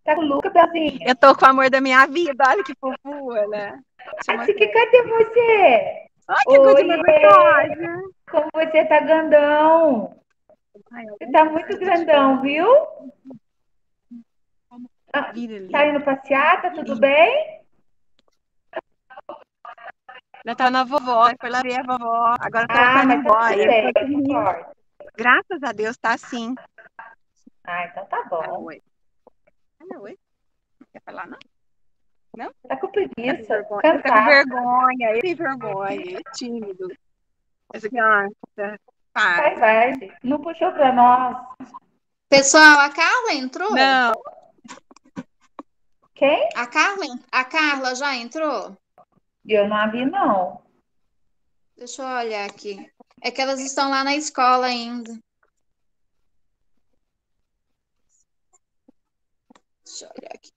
Tá com o Luca, Belzinha? Eu tô com o amor da minha vida, olha que fofura, né? Assim que cadê você? Ai, que coisa mais Oiê! gostosa. Como você tá grandão? Ai, Você tá muito grandão, viu? Ah, vira tá ali. indo passear? Tá tudo bem? Já tá na vovó, foi lá ver a vovó. Agora que ela tá Ah, indo mas tá embora, tudo eu bem, tô que aqui. importa. Graças a Deus, tá sim. Ah, então tá bom. Oi. Oi. Quer falar, não? Não? Tá com Tá com preguiça. vergonha. Ele tá com Cansado. vergonha, ele tem vergonha, ele é tímido. Essa criança, Faz para. parte. Não puxou pra nós. Pessoal, a Carla entrou? Não, Quem? A Carla já entrou? Eu não a vi, não. Deixa eu olhar aqui. É que elas estão lá na escola ainda. Deixa eu olhar aqui.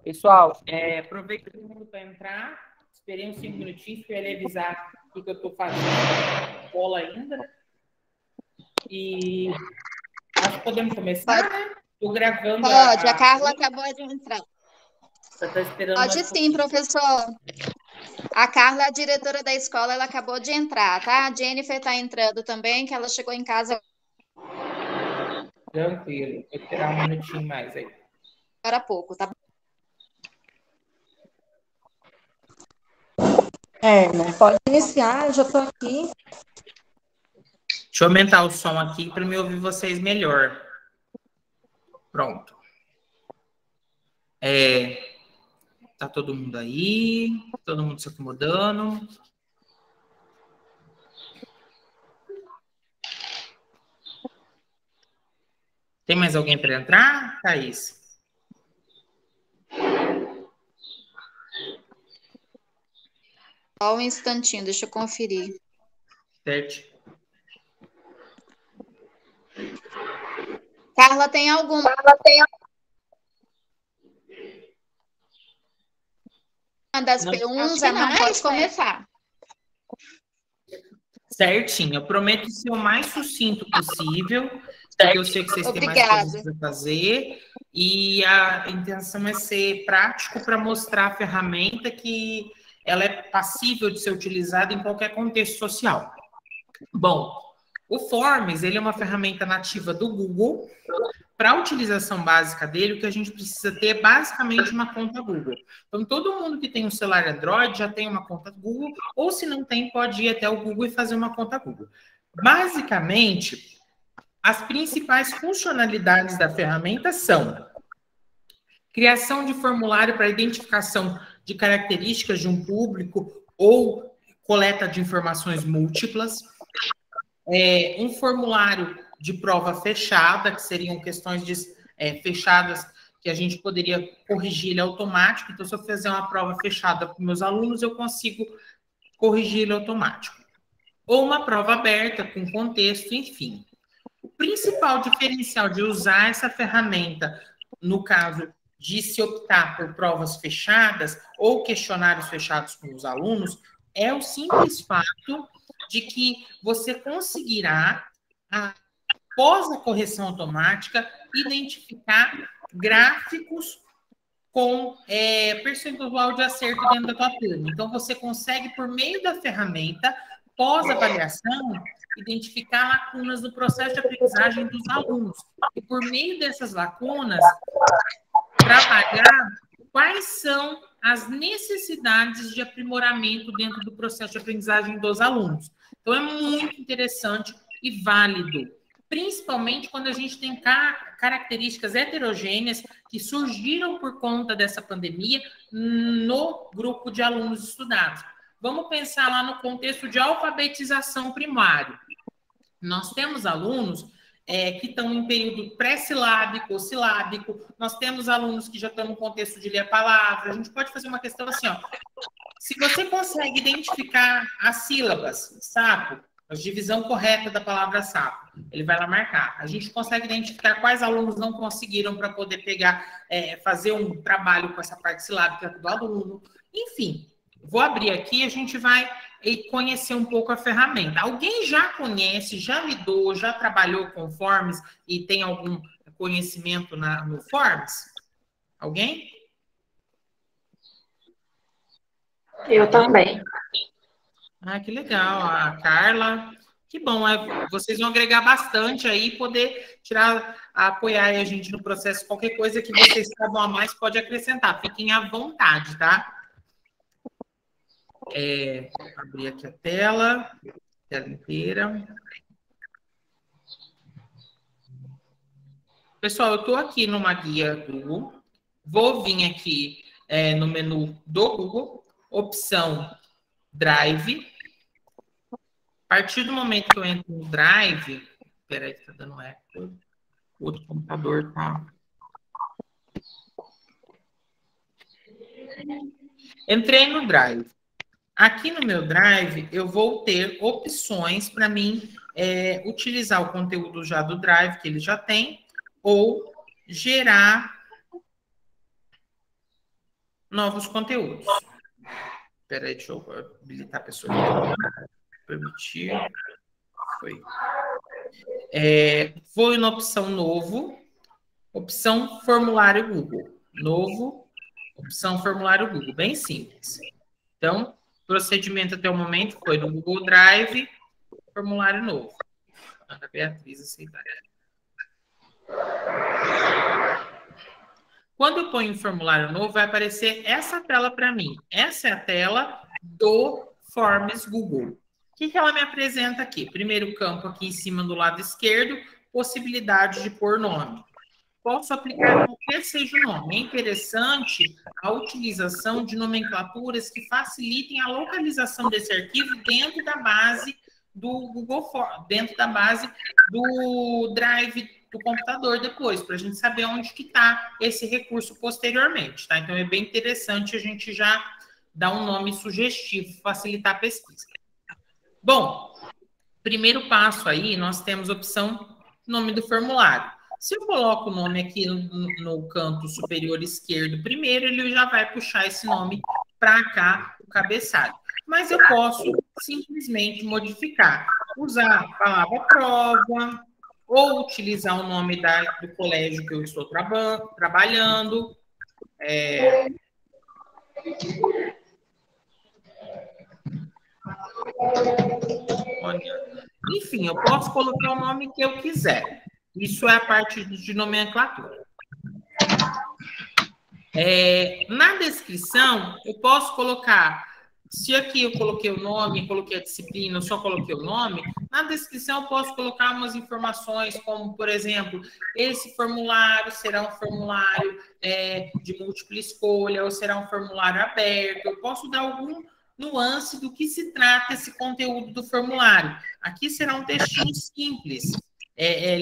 Pessoal, aproveita que todo mundo para entrar. Esperei uns 5 minutinhos para ele avisar o que eu estou fazendo. Cola ainda. E acho que podemos começar, né? Estou gravando. Pode, a Carla acabou de entrar. Você está esperando Pode sim, professor. A Carla é a diretora da escola, ela acabou de entrar, tá? A Jennifer está entrando também, que ela chegou em casa Tranquilo. Vou esperar um minutinho mais aí. agora há pouco, tá? Não pode iniciar, eu já estou aqui. Deixa eu aumentar o som aqui para me ouvir vocês melhor. Pronto. Tá todo mundo aí? Todo mundo se acomodando? Tem mais alguém para entrar, Thaís? Só um instantinho, deixa eu conferir. Certo. Carla, tem alguma das perguntas? Não, pode começar. Certinho. Eu prometo ser o mais sucinto possível, porque eu sei que vocês têm mais coisas para fazer. E a intenção é ser prático para mostrar a ferramenta que ela é passível de ser utilizada em qualquer contexto social. Bom, o Forms, ele é uma ferramenta nativa do Google. Para a utilização básica dele, o que a gente precisa ter é basicamente uma conta Google. Então, todo mundo que tem um celular Android já tem uma conta Google, ou se não tem, pode ir até o Google e fazer uma conta Google. Basicamente, as principais funcionalidades da ferramenta são criação de formulário para identificação de características de um público ou coleta de informações múltiplas, um formulário de prova fechada, que seriam questões fechadas que a gente poderia corrigir ele automático. Então, se eu fizer uma prova fechada para meus alunos, eu consigo corrigir ele automático. Ou uma prova aberta, com contexto, enfim. O principal diferencial de usar essa ferramenta, no caso de se optar por provas fechadas ou questionários fechados com os alunos, é o simples fato de que você conseguirá, após a correção automática, identificar gráficos com percentual de acerto dentro da tua turma. Então, você consegue, por meio da ferramenta, pós-avaliação, identificar lacunas no processo de aprendizagem dos alunos. E, por meio dessas lacunas, trabalhar quais são as necessidades de aprimoramento dentro do processo de aprendizagem dos alunos. Então, é muito interessante e válido, principalmente quando a gente tem características heterogêneas que surgiram por conta dessa pandemia no grupo de alunos estudados. Vamos pensar lá no contexto de alfabetização primária. Nós temos alunos que estão em período pré-silábico ou silábico, nós temos alunos que já estão no contexto de ler a palavra. A gente pode fazer uma questão assim, ó. Se você consegue identificar as sílabas, sapo, a divisão correta da palavra sapo, ele vai lá marcar. A gente consegue identificar quais alunos não conseguiram para poder pegar, fazer um trabalho com essa parte silábica do aluno. Enfim, vou abrir aqui e a gente vai conhecer um pouco a ferramenta. Alguém já conhece, já lidou, já trabalhou com Forms e tem algum conhecimento no Forms? Alguém? Eu também. Ah, que legal. A Carla, que bom. Vocês vão agregar bastante aí, poder apoiar a gente no processo. Qualquer coisa que vocês saibam a mais, pode acrescentar. Fiquem à vontade, tá? Abrir aqui a tela inteira. Pessoal, eu estou aqui numa guia Google. Vou vir aqui no menu do Google, opção Drive. A partir do momento que eu entro no Drive, peraí que tá dando eco, o outro computador tá. Entrei no Drive. Aqui no meu Drive, eu vou ter opções para mim utilizar o conteúdo já do Drive, que ele já tem, ou gerar novos conteúdos. Espera aí, deixa eu habilitar a pessoa aqui. Permitir. Foi. Vou na opção Novo, opção Formulário Google. Novo, opção Formulário Google. Bem simples. Então, procedimento até o momento foi no Google Drive, formulário novo. Ana Beatriz aceitar. Quando eu ponho um formulário novo, vai aparecer essa tela para mim. Essa é a tela do Forms Google. O que ela me apresenta aqui? Primeiro campo aqui em cima do lado esquerdo, possibilidade de pôr nome. Posso aplicar qualquer seja o nome. É interessante a utilização de nomenclaturas que facilitem a localização desse arquivo dentro da base do Google Forms, dentro da base do Drive do computador depois, para a gente saber onde que está esse recurso posteriormente, tá? Então, é bem interessante a gente já dar um nome sugestivo, facilitar a pesquisa. Bom, primeiro passo aí, nós temos a opção nome do formulário. Se eu coloco o nome aqui no canto superior esquerdo primeiro, ele já vai puxar esse nome para cá, o cabeçalho. Mas eu posso simplesmente modificar, usar a palavra prova, ou utilizar o nome do colégio que eu estou trabalhando. Enfim, eu posso colocar o nome que eu quiser. Isso é a parte de nomenclatura. Na descrição, eu posso colocar, se aqui eu coloquei o nome, coloquei a disciplina, eu só coloquei o nome, na descrição eu posso colocar umas informações, como, por exemplo, esse formulário será um formulário de múltipla escolha, ou será um formulário aberto. Eu posso dar algum nuance do que se trata esse conteúdo do formulário. Aqui será um textinho simples.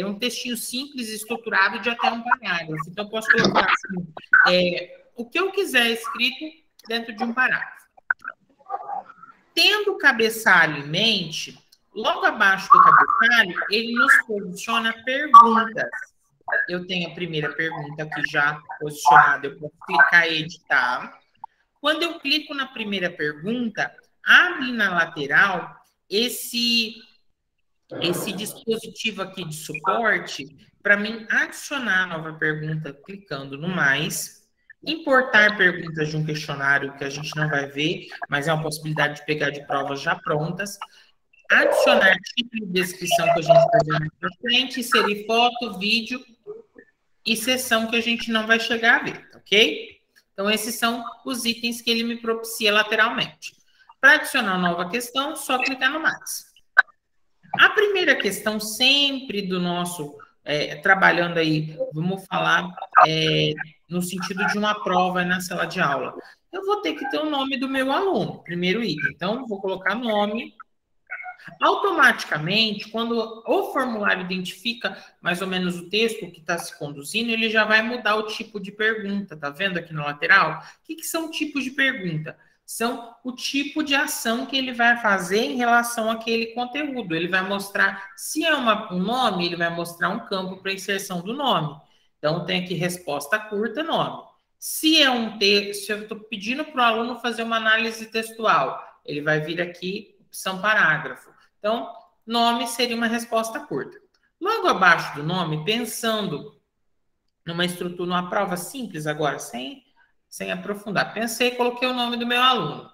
Um textinho simples, estruturado de até um parágrafo. Então, eu posso colocar assim, o que eu quiser escrito dentro de um parágrafo. Tendo o cabeçalho em mente, logo abaixo do cabeçalho, ele nos posiciona perguntas. Eu tenho a primeira pergunta aqui já posicionada, eu posso clicar em editar. Quando eu clico na primeira pergunta, abre na lateral esse dispositivo aqui de suporte para mim adicionar a nova pergunta clicando no mais, importar perguntas de um questionário que a gente não vai ver, mas é uma possibilidade de pegar de provas já prontas, adicionar título e descrição que a gente vai ver mais para frente, inserir foto, vídeo e seção que a gente não vai chegar a ver, ok? Então, esses são os itens que ele me propicia lateralmente. Para adicionar nova questão, só clicar no mais. A primeira questão sempre do nosso, trabalhando aí, vamos falar no sentido de uma prova na sala de aula. Eu vou ter que ter o nome do meu aluno, primeiro item. Então, vou colocar nome. Automaticamente, quando o formulário identifica mais ou menos o texto que está se conduzindo, ele já vai mudar o tipo de pergunta. Tá vendo aqui na lateral? O que são tipos de pergunta? São o tipo de ação que ele vai fazer em relação àquele conteúdo. Ele vai mostrar, se é um nome, ele vai mostrar um campo para inserção do nome. Então, tem aqui resposta curta, nome. Se é um texto, se eu estou pedindo para o aluno fazer uma análise textual, ele vai vir aqui, opção parágrafo. Então, nome seria uma resposta curta. Logo abaixo do nome, pensando numa estrutura, numa prova simples agora, sem aprofundar. Pensei e coloquei o nome do meu aluno. O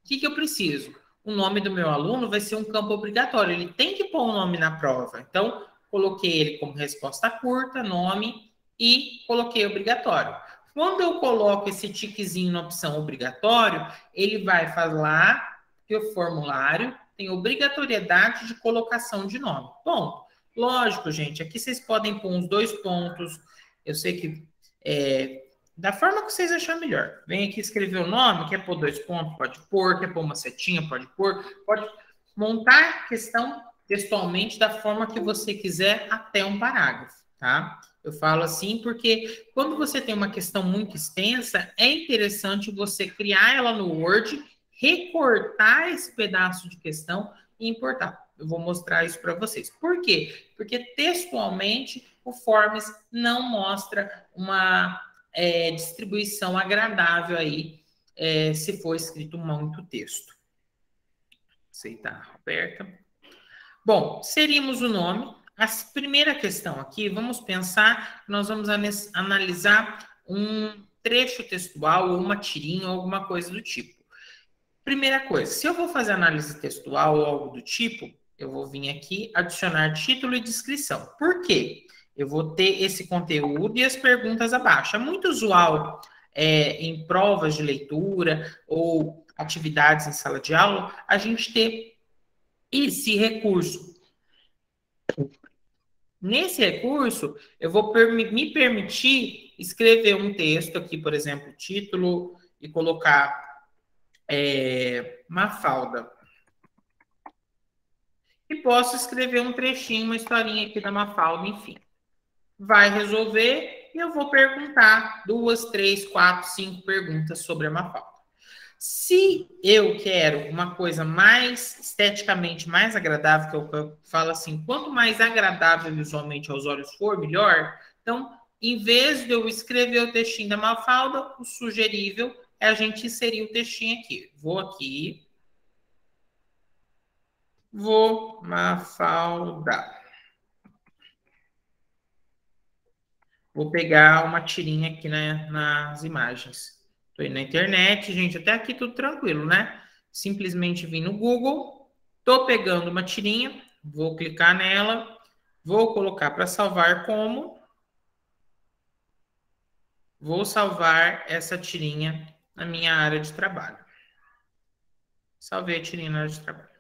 que eu preciso? O nome do meu aluno vai ser um campo obrigatório. Ele tem que pôr o nome na prova. Então, coloquei ele como resposta curta, nome, e coloquei obrigatório. Quando eu coloco esse tiquezinho na opção obrigatório, ele vai falar que o formulário tem obrigatoriedade de colocação de nome. Ponto. Lógico, gente, aqui vocês podem pôr uns 2 pontos. Eu sei que da forma que vocês acharem melhor. Vem aqui escrever o nome, quer pôr 2 pontos, pode pôr, quer pôr uma setinha, pode pôr, pode montar a questão textualmente da forma que você quiser até um parágrafo, tá? Eu falo assim porque quando você tem uma questão muito extensa, é interessante você criar ela no Word, recortar esse pedaço de questão e importar. Eu vou mostrar isso para vocês. Por quê? Porque textualmente o Forms não mostra uma distribuição agradável aí se for escrito muito texto. Aceitar, Roberta. Bom, seríamos o nome. A primeira questão aqui, vamos pensar, nós vamos analisar um trecho textual ou uma tirinha ou alguma coisa do tipo. Primeira coisa, se eu vou fazer análise textual ou algo do tipo, eu vou vir aqui adicionar título e descrição. Por quê? Eu vou ter esse conteúdo e as perguntas abaixo. É muito usual em provas de leitura ou atividades em sala de aula, a gente ter esse recurso. Nesse recurso, eu vou me permitir escrever um texto aqui, por exemplo, título, e colocar Mafalda. E posso escrever um trechinho, uma historinha aqui da Mafalda, enfim. Vai resolver e eu vou perguntar 2, 3, 4, 5 perguntas sobre a Mafalda. Se eu quero uma coisa mais esteticamente mais agradável, que eu falo assim, quanto mais agradável visualmente aos olhos for, melhor. Então, em vez de eu escrever o textinho da Mafalda, o sugerível é a gente inserir o textinho aqui. Vou aqui. Vou Mafalda. Vou pegar uma tirinha aqui nas imagens. Estou indo na internet, gente, até aqui tudo tranquilo, né? Simplesmente vim no Google, estou pegando uma tirinha, vou clicar nela, vou colocar para salvar como. Vou salvar essa tirinha na minha área de trabalho. Salvei a tirinha na área de trabalho.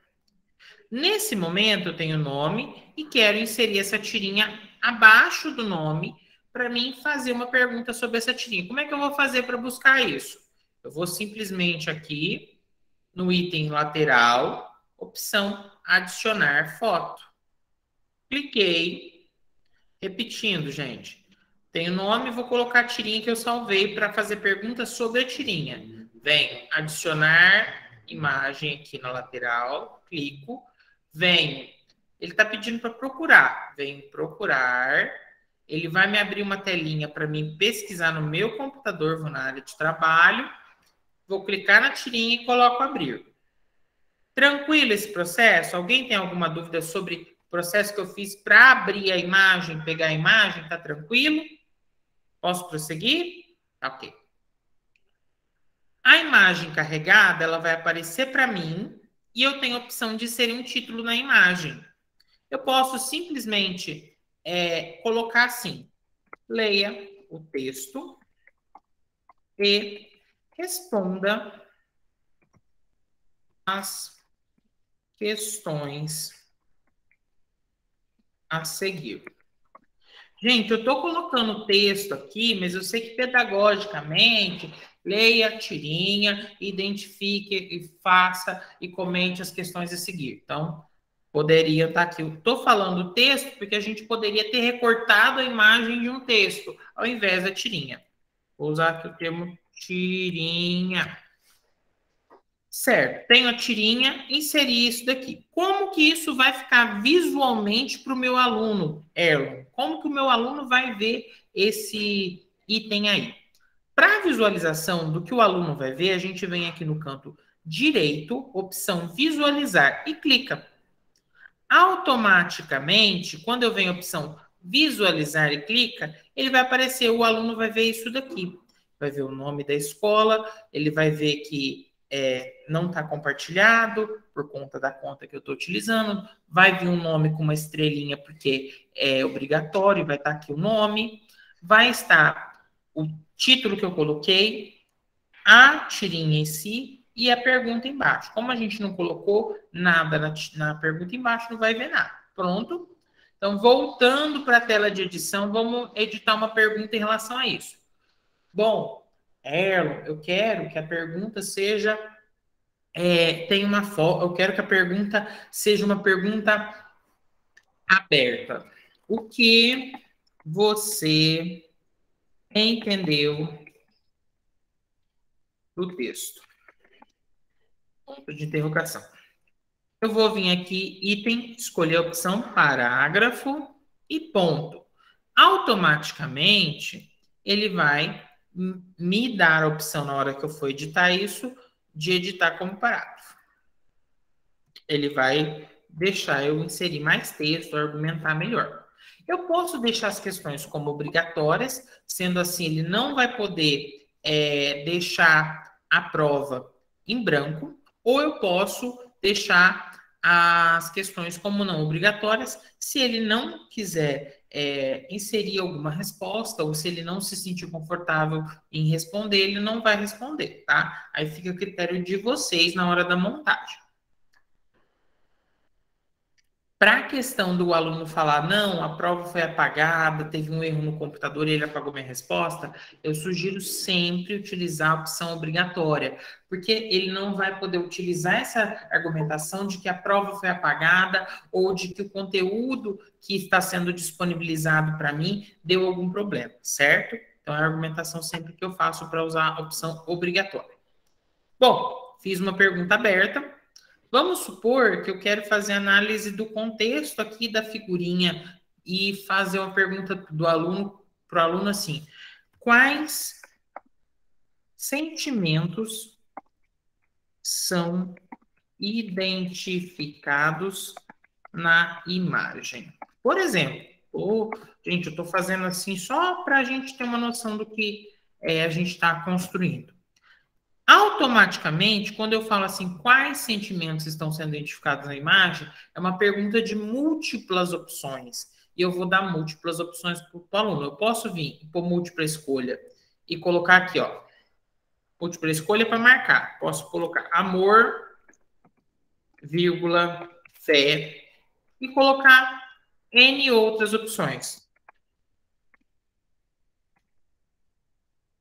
Nesse momento, eu tenho o nome e quero inserir essa tirinha abaixo do nome para mim fazer uma pergunta sobre essa tirinha. Como é que eu vou fazer para buscar isso? Eu vou simplesmente aqui, no item lateral, opção adicionar foto. Cliquei. Repetindo, gente. Tem o nome, vou colocar a tirinha que eu salvei para fazer perguntas sobre a tirinha. Venho adicionar imagem aqui na lateral, clico, venho. Ele está pedindo para procurar. Venho procurar. Ele vai me abrir uma telinha para mim pesquisar no meu computador, vou na área de trabalho, vou clicar na tirinha e coloco abrir. Tranquilo esse processo? Alguém tem alguma dúvida sobre processo que eu fiz para abrir a imagem, pegar a imagem, tá tranquilo? Posso prosseguir? Ok. A imagem carregada, ela vai aparecer para mim e eu tenho a opção de inserir um título na imagem. Eu posso simplesmente colocar assim, leia o texto e responda as questões a seguir. Gente, eu estou colocando o texto aqui, mas eu sei que pedagogicamente, leia a tirinha, identifique e faça e comente as questões a seguir. Então, poderia estar aqui. Eu estou falando o texto porque a gente poderia ter recortado a imagem de um texto, ao invés da tirinha. Vou usar aqui o termo tirinha. Certo, tenho a tirinha, inseri isso daqui. Como que isso vai ficar visualmente para o meu aluno, Erlon? Como que o meu aluno vai ver esse item aí? Para a visualização do que o aluno vai ver, a gente vem aqui no canto direito, opção visualizar e clica. Automaticamente, quando eu venho a opção visualizar e clica, ele vai aparecer, o aluno vai ver isso daqui. Vai ver o nome da escola, ele vai ver que não está compartilhado por conta da conta que eu estou utilizando, vai vir um nome com uma estrelinha porque é obrigatório, vai estar aqui o nome, vai estar o título que eu coloquei, a tirinha em si e a pergunta embaixo. Como a gente não colocou nada na pergunta embaixo, não vai ver nada. Pronto? Então, voltando para a tela de edição, vamos editar uma pergunta em relação a isso. Bom, Erlon, eu quero que a pergunta seja... eu quero que a pergunta seja uma pergunta aberta. O que você entendeu do texto? Ponto de interrogação. Eu vou vir aqui, item, escolher a opção parágrafo e ponto. Automaticamente, ele vai me dar a opção, na hora que eu for editar isso, de editar como parágrafo. Ele vai deixar eu inserir mais texto, argumentar melhor. Eu posso deixar as questões como obrigatórias, sendo assim, ele não vai poder deixar a prova em branco, ou eu posso deixar as questões como não obrigatórias, se ele não quiser inserir alguma resposta, ou se ele não se sentir confortável em responder, ele não vai responder, tá? Aí fica a critério de vocês na hora da montagem. Para a questão do aluno falar, não, a prova foi apagada, teve um erro no computador e ele apagou minha resposta, eu sugiro sempre utilizar a opção obrigatória, porque ele não vai poder utilizar essa argumentação de que a prova foi apagada ou de que o conteúdo que está sendo disponibilizado para mim deu algum problema, certo? Então, é a argumentação sempre que eu faço para usar a opção obrigatória. Bom, fiz uma pergunta aberta. Vamos supor que eu quero fazer análise do contexto aqui da figurinha e fazer uma pergunta do aluno para o aluno assim: quais sentimentos são identificados na imagem? Por exemplo, gente, eu estou fazendo assim só para a gente ter uma noção do que a gente está construindo. Automaticamente, quando eu falo assim, quais sentimentos estão sendo identificados na imagem, é uma pergunta de múltiplas opções. E eu vou dar múltiplas opções para o aluno. Eu posso vir por múltipla escolha e colocar aqui, ó, múltipla escolha para marcar. Posso colocar amor, vírgula, fé, e colocar N outras opções.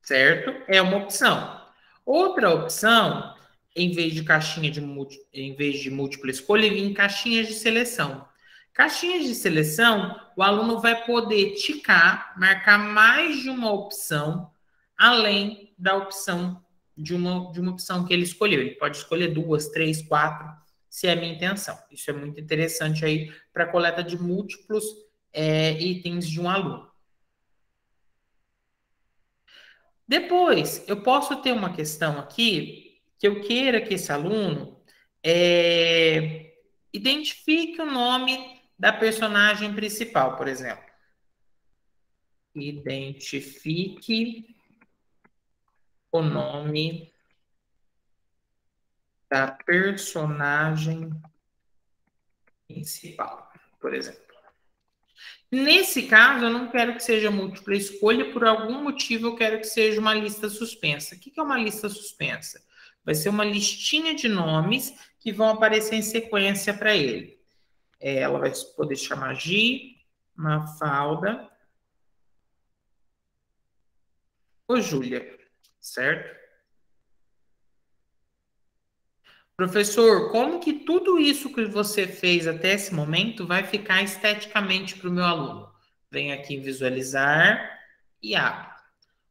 Certo? É uma opção. Outra opção, em vez de múltipla escolha, ele vem em caixinhas de seleção. Caixinhas de seleção, o aluno vai poder ticar, marcar mais de uma opção, além da opção de uma opção que ele escolheu. Ele pode escolher 2, 3, 4, se é a minha intenção. Isso é muito interessante aí para a coleta de múltiplos itens de um aluno. Depois, eu posso ter uma questão aqui que eu queira que esse aluno identifique o nome da personagem principal, por exemplo. Identifique o nome da personagem principal, por exemplo. Nesse caso, eu não quero que seja múltipla escolha, por algum motivo eu quero que seja uma lista suspensa. O que é uma lista suspensa? Vai ser uma listinha de nomes que vão aparecer em sequência para ele. Ela vai poder chamar Gi, Mafalda ou Júlia, certo? Professor, como que tudo isso que você fez até esse momento vai ficar esteticamente para o meu aluno? Vem aqui em visualizar e abre.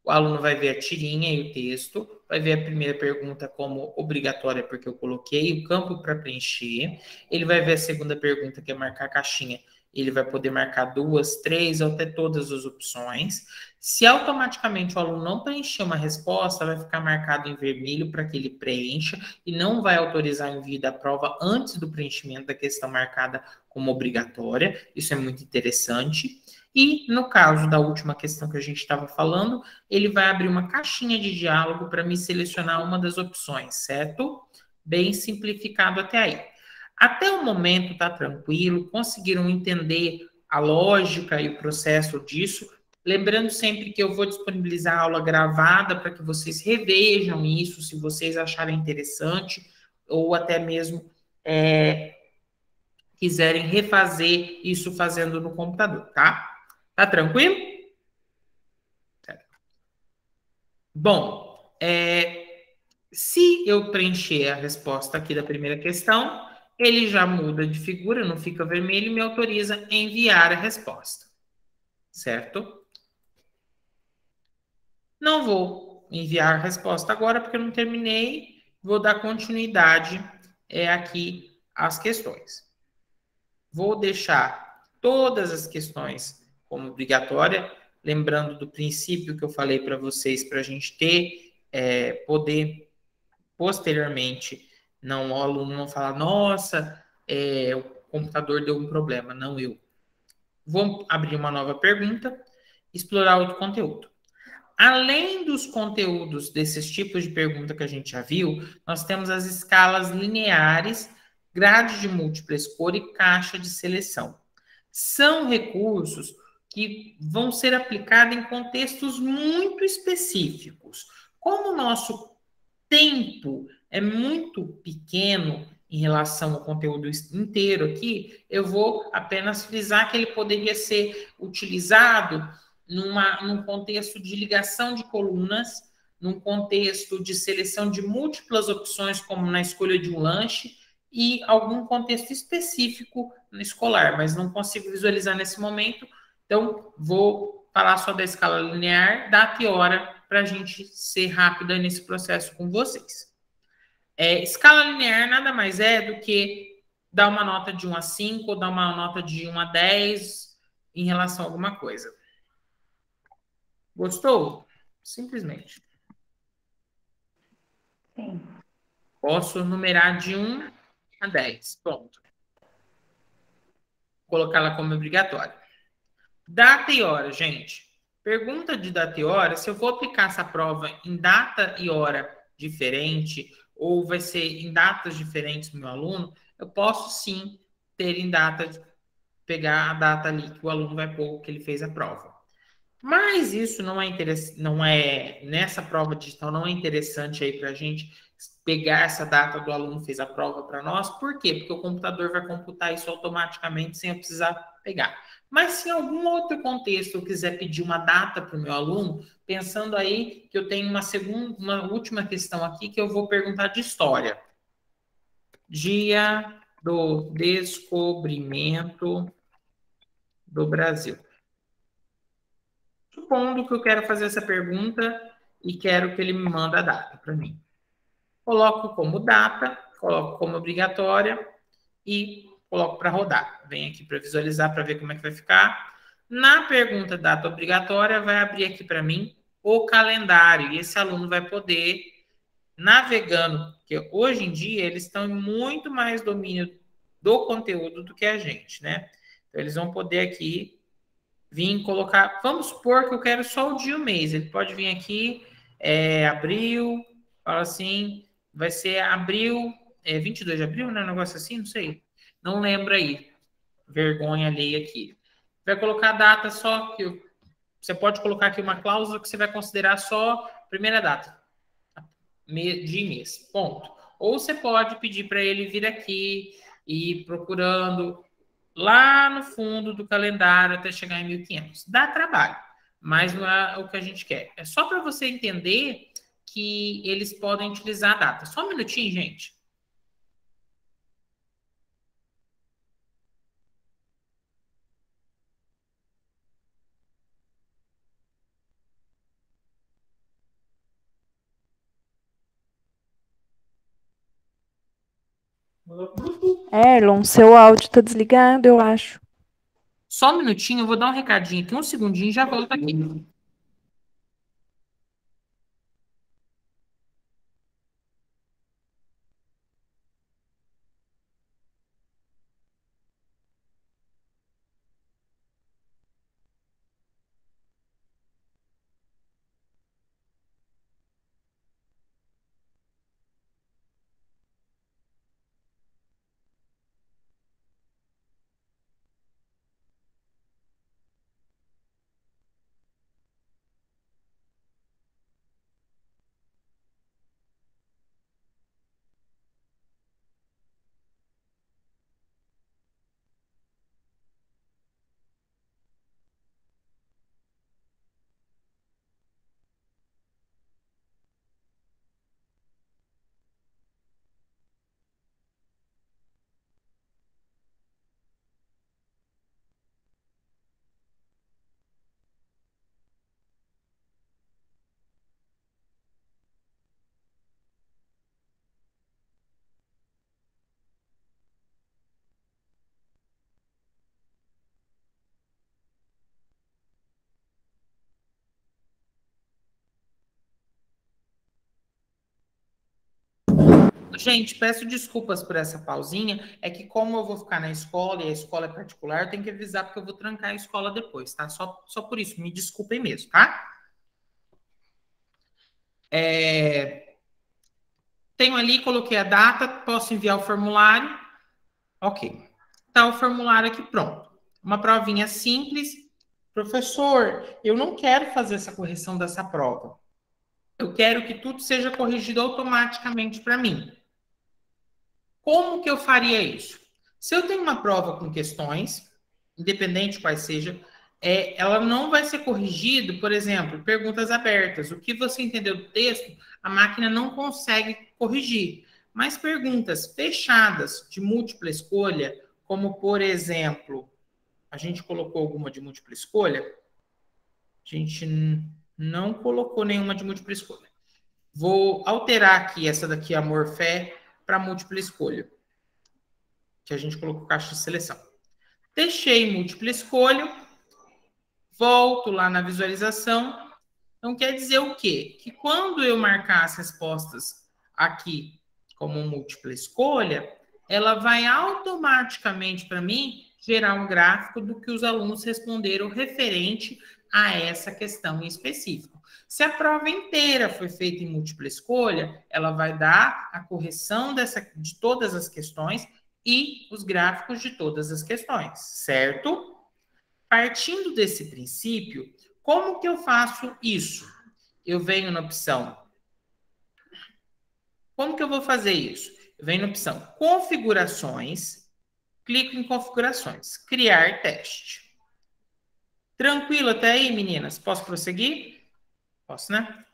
O aluno vai ver a tirinha e o texto, vai ver a primeira pergunta como obrigatória, porque eu coloquei o campo para preencher. Ele vai ver a segunda pergunta, que é marcar a caixinha. Ele vai poder marcar 2, 3 ou até todas as opções. Se automaticamente o aluno não preencher uma resposta, vai ficar marcado em vermelho para que ele preencha e não vai autorizar o envio da prova antes do preenchimento da questão marcada como obrigatória. Isso é muito interessante. E, no caso da última questão que a gente estava falando, ele vai abrir uma caixinha de diálogo para me selecionar uma das opções, certo? Bem simplificado até aí. Até o momento tá tranquilo, conseguiram entender a lógica e o processo disso. Lembrando sempre que eu vou disponibilizar a aula gravada para que vocês revejam isso, se vocês acharem interessante, ou até mesmo quiserem refazer isso fazendo no computador, tá? Tá tranquilo? Bom, se eu preencher a resposta aqui da primeira questão, ele já muda de figura, não fica vermelho e me autoriza a enviar a resposta. Certo? Não vou enviar a resposta agora, porque eu não terminei. Vou dar continuidade aqui às questões. Vou deixar todas as questões como obrigatória, lembrando do princípio que eu falei para vocês, para a gente ter, poder, posteriormente, o aluno não falar, nossa, o computador deu um problema, não eu. Vou abrir uma nova pergunta, explorar outro conteúdo. Além dos conteúdos desses tipos de pergunta que a gente já viu, nós temos as escalas lineares, grade de múltipla escolha e caixa de seleção. São recursos que vão ser aplicados em contextos muito específicos. Como o nosso tempo é muito pequeno em relação ao conteúdo inteiro aqui, eu vou apenas frisar que ele poderia ser utilizado num contexto de ligação de colunas, num contexto de seleção de múltiplas opções, como na escolha de um lanche, e algum contexto específico no escolar, mas não consigo visualizar nesse momento, então vou falar só da escala linear, data e hora, para a gente ser rápida nesse processo com vocês. Escala linear nada mais é do que dar uma nota de 1 a 5 ou dar uma nota de 1 a 10 em relação a alguma coisa. Gostou? Simplesmente. Sim. Posso numerar de 1 a 10. Pronto. Vou colocá-la como obrigatória. Data e hora, gente. Pergunta de data e hora, se eu vou aplicar essa prova em data e hora diferente, ou vai ser em datas diferentes do meu aluno, eu posso sim ter em data, pegar a data ali que o aluno vai pôr que ele fez a prova. Mas isso não é nessa prova digital, não é interessante aí para a gente pegar essa data do aluno que fez a prova para nós. Por quê? Porque o computador vai computar isso automaticamente sem eu precisar pegar. Mas se em algum outro contexto eu quiser pedir uma data para o meu aluno, pensando aí que eu tenho uma última questão aqui que eu vou perguntar de história. Dia do descobrimento do Brasil. Supondo que eu quero fazer essa pergunta e quero que ele me mande a data para mim. Coloco como data, coloco como obrigatória e coloco para rodar. Venho aqui para visualizar, para ver como é que vai ficar. Na pergunta data obrigatória, vai abrir aqui para mim o calendário. E esse aluno vai poder, navegando, porque hoje em dia eles estão em muito mais domínio do conteúdo do que a gente, né? Então, eles vão poder aqui vir colocar... Vamos supor que eu quero só o dia e o mês. Ele pode vir aqui, abril, fala assim, vai ser abril, 22 de abril, né? Um negócio assim, não sei. Não lembro aí. Vergonha alheia aqui. Vai colocar a data só que... Você pode colocar aqui uma cláusula que você vai considerar só a primeira data. De mês. Ponto. Ou você pode pedir para ele vir aqui e ir procurando lá no fundo do calendário até chegar em 1500. Dá trabalho, mas não é o que a gente quer. É só para você entender que eles podem utilizar a data. Só um minutinho, gente. Erlon, seu áudio tá desligado, eu acho. Só um minutinho, eu vou dar um recadinho aqui, um segundinho e já volto aqui. Gente, peço desculpas por essa pausinha. É que como eu vou ficar na escola e a escola é particular, tem que avisar porque eu vou trancar a escola depois, tá? Só por isso, me desculpem mesmo, tá? Tenho ali, coloquei a data, posso enviar o formulário. Ok. Tá o formulário aqui pronto. Uma provinha simples. Professor, eu não quero fazer essa correção dessa prova. Eu quero que tudo seja corrigido automaticamente para mim. Como que eu faria isso? Se eu tenho uma prova com questões, independente quais sejam, ela não vai ser corrigida, por exemplo, perguntas abertas. O que você entendeu do texto, a máquina não consegue corrigir. Mas perguntas fechadas de múltipla escolha, como, por exemplo, a gente colocou alguma de múltipla escolha? A gente não colocou nenhuma de múltipla escolha. Vou alterar aqui essa daqui, amor-fé, para múltipla escolha, que a gente colocou caixa de seleção. Deixei múltipla escolha, volto lá na visualização. Então, quer dizer o quê? Que quando eu marcar as respostas aqui como múltipla escolha, ela vai automaticamente, para mim, gerar um gráfico do que os alunos responderam referente a essa questão em específico. Se a prova inteira foi feita em múltipla escolha, ela vai dar a correção de todas as questões e os gráficos de todas as questões, certo? Partindo desse princípio, como que eu faço isso? Eu venho na opção... Como que eu vou fazer isso? Eu venho na opção Configurações, clico em Configurações, Criar Teste. Tranquilo até aí, meninas? Posso prosseguir? Posso, né?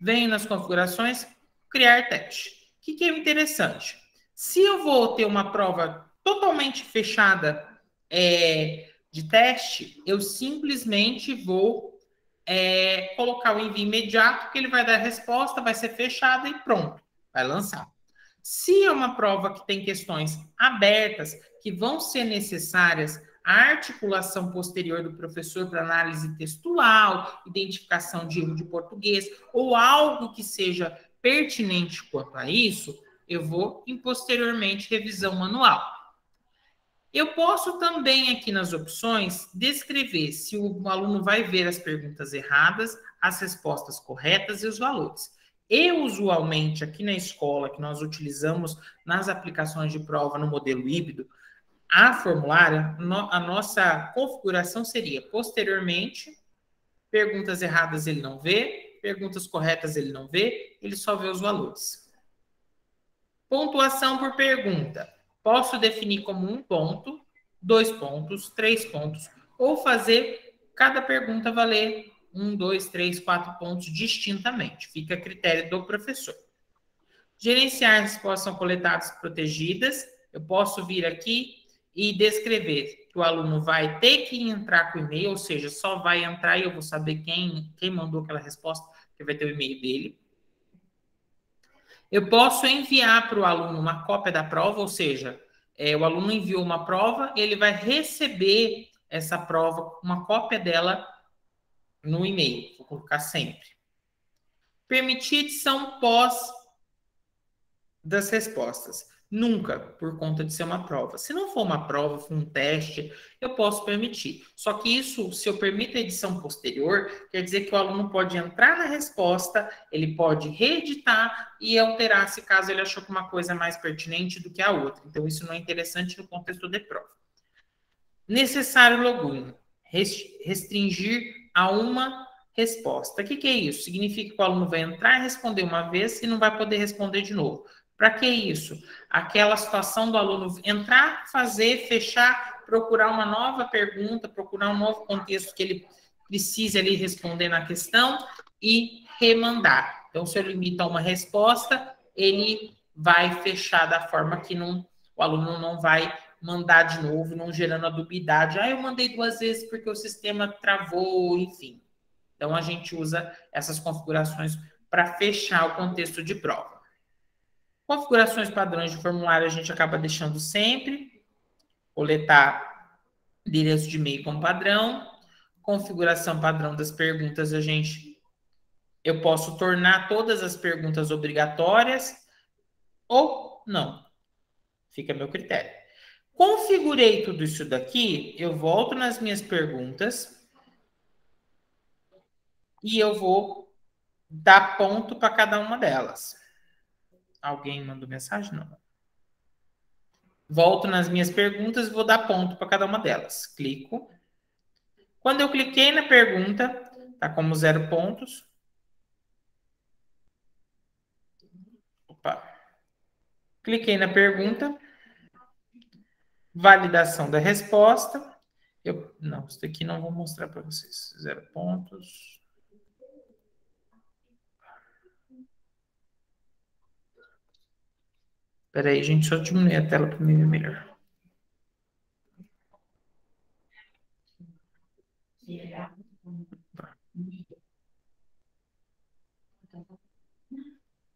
Venho nas configurações, criar teste. O que é interessante? Se eu vou ter uma prova totalmente fechada de teste, eu simplesmente vou colocar o envio imediato, que ele vai dar a resposta, vai ser fechada e pronto, vai lançar. Se é uma prova que tem questões abertas, que vão ser necessárias a articulação posterior do professor para análise textual, identificação de erro de português, ou algo que seja pertinente quanto a isso, eu vou em posteriormente revisão manual. Eu posso também aqui nas opções descrever se o aluno vai ver as perguntas erradas, as respostas corretas e os valores. E, usualmente, aqui na escola, que nós utilizamos nas aplicações de prova no modelo híbrido, a formulária, a nossa configuração seria, posteriormente, perguntas erradas ele não vê, perguntas corretas ele não vê, ele só vê os valores. Pontuação por pergunta. Posso definir como 1 ponto, 2 pontos, 3 pontos, ou fazer cada pergunta valer 1, 2, 3, 4 pontos distintamente. Fica a critério do professor. Gerenciar respostas são coletadas e protegidas. Eu posso vir aqui e descrever que o aluno vai ter que entrar com o e-mail, ou seja, só vai entrar e eu vou saber quem mandou aquela resposta, que vai ter o e-mail dele. Eu posso enviar para o aluno uma cópia da prova, ou seja, o aluno enviou uma prova, ele vai receber essa prova, uma cópia dela no e-mail. Vou colocar sempre. Permitir edição pós das respostas. Nunca, por conta de ser uma prova. Se não for uma prova, for um teste, eu posso permitir. Só que isso, se eu permito a edição posterior, quer dizer que o aluno pode entrar na resposta, ele pode reeditar e alterar se caso ele achou que uma coisa é mais pertinente do que a outra. Então, isso não é interessante no contexto de prova. Necessário login. Restringir a uma resposta. O que é isso? Significa que o aluno vai entrar e responder uma vez e não vai poder responder de novo. Para que isso? Aquela situação do aluno entrar, fazer, fechar, procurar uma nova pergunta, procurar um novo contexto que ele precise ali responder na questão e remandar. Então, se eu limito a uma resposta, ele vai fechar da forma que o aluno não vai mandar de novo, não gerando a dubiedade. Eu mandei 2 vezes porque o sistema travou, enfim. Então, a gente usa essas configurações para fechar o contexto de prova. Configurações padrões de formulário a gente acaba deixando sempre. Coletar endereço de e-mail como padrão. Configuração padrão das perguntas, eu posso tornar todas as perguntas obrigatórias ou não. Fica a meu critério. Configurei tudo isso daqui, eu volto nas minhas perguntas e eu vou dar ponto para cada uma delas. Alguém mandou mensagem? Não. Volto nas minhas perguntas e vou dar ponto para cada uma delas. Clico. Quando eu cliquei na pergunta, tá como 0 pontos. Opa. Cliquei na pergunta. Validação da resposta. Não, isso daqui não vou mostrar para vocês. 0 pontos. Espera aí, gente, só diminuir a tela para mim ver melhor.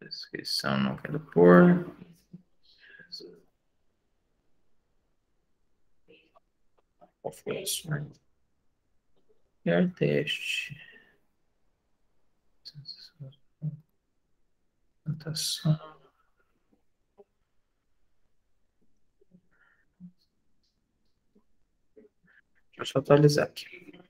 Descrição não quero pôr. Configuração. Criar teste. Apresentação. Deixa eu só atualizar aqui.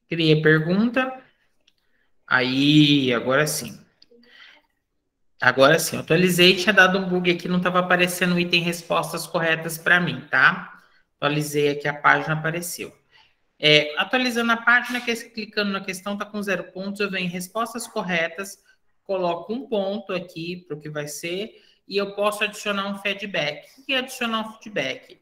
Criei pergunta. Aí, agora sim. Agora sim, atualizei, tinha dado um bug aqui, não estava aparecendo o item respostas corretas para mim, tá? Atualizei aqui, a página apareceu. Atualizando a página, clicando na questão, está com 0 pontos, eu venho em respostas corretas, coloco 1 ponto aqui para o que vai ser, e eu posso adicionar um feedback. O que é adicionar um feedback?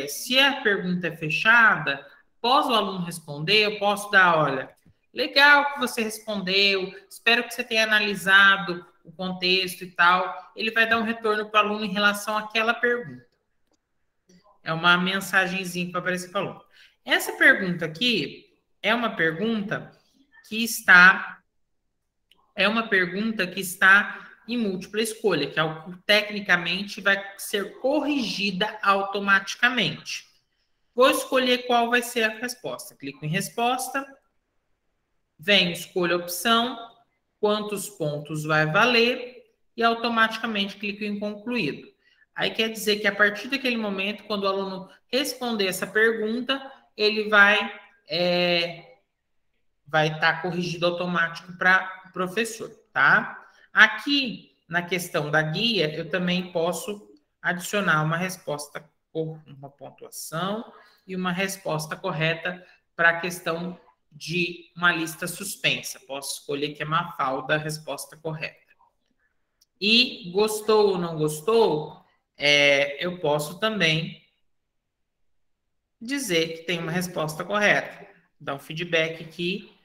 Se a pergunta é fechada, após o aluno responder, eu posso dar, olha, legal que você respondeu, espero que você tenha analisado o contexto e tal. Ele vai dar um retorno para o aluno em relação àquela pergunta. É uma mensagenzinha que vai aparecer para o aluno. Essa pergunta aqui é uma pergunta que está em múltipla escolha, que tecnicamente vai ser corrigida automaticamente. Vou escolher qual vai ser a resposta. Clico em resposta, venho, escolho a opção, quantos pontos vai valer e automaticamente clico em concluído. Aí quer dizer que a partir daquele momento, quando o aluno responder essa pergunta, ele vai estar corrigido automático para o professor, tá? Aqui, na questão da guia, eu também posso adicionar uma resposta com uma pontuação e uma resposta correta para a questão de uma lista suspensa. Posso escolher que é Mafalda a resposta correta. E gostou ou não gostou, eu posso também dizer que tem uma resposta correta. Dar um feedback aqui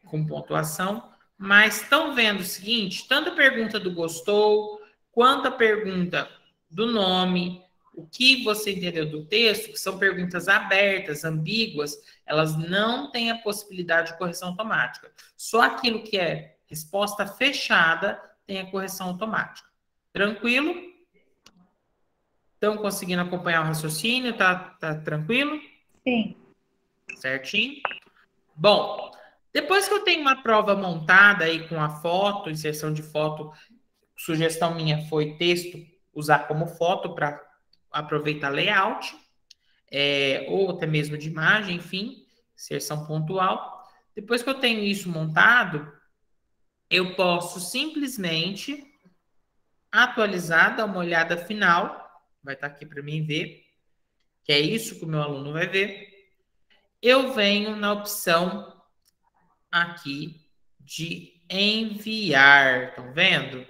com pontuação. Mas estão vendo o seguinte, tanto a pergunta do gostou, quanto a pergunta do nome, o que você entendeu do texto, que são perguntas abertas, ambíguas, elas não têm a possibilidade de correção automática. Só aquilo que é resposta fechada tem a correção automática. Tranquilo? Estão conseguindo acompanhar o raciocínio? Tá tranquilo? Sim. Certinho? Bom, depois que eu tenho uma prova montada aí com a foto, inserção de foto, sugestão minha foi texto, usar como foto para aproveitar layout, ou até mesmo de imagem, enfim, inserção pontual. Depois que eu tenho isso montado, eu posso simplesmente atualizar, dar uma olhada final, vai estar aqui para mim ver, que é isso que o meu aluno vai ver. Eu venho na opção aqui de enviar, estão vendo?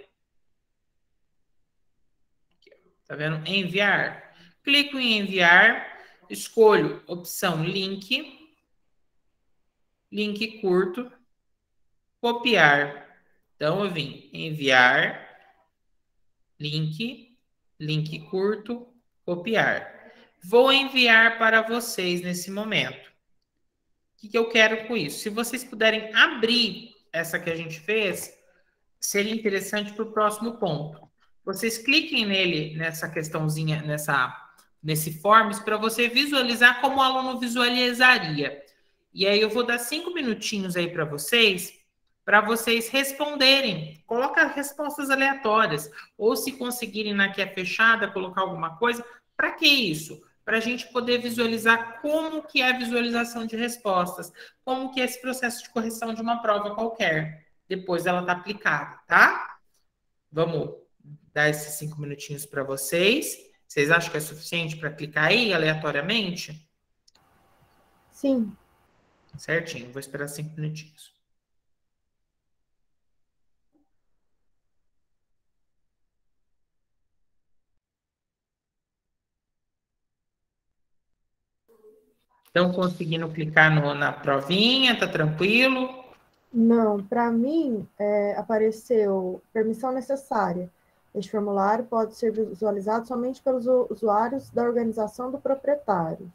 Tá vendo? Enviar. Clico em enviar, escolho opção link, link curto, copiar. Então, eu vim enviar, link curto, copiar. Vou enviar para vocês nesse momento. O que eu quero com isso? Se vocês puderem abrir essa que a gente fez, seria interessante para o próximo ponto. Vocês cliquem nele, nessa questãozinha, nesse forms, para você visualizar como o aluno visualizaria. E aí eu vou dar 5 minutinhos aí para vocês responderem. Coloca respostas aleatórias. Ou se conseguirem na que é fechada, colocar alguma coisa. Para que isso? Para a gente poder visualizar como que é a visualização de respostas, como que é esse processo de correção de uma prova qualquer. Depois ela está aplicada, tá? Vamos dar esses 5 minutinhos para vocês. Vocês acham que é suficiente para clicar aí aleatoriamente? Sim. Certinho, vou esperar 5 minutinhos. Estão conseguindo clicar na provinha? Tá tranquilo? Não, para mim apareceu permissão necessária. Este formulário pode ser visualizado somente pelos usuários da organização do proprietário.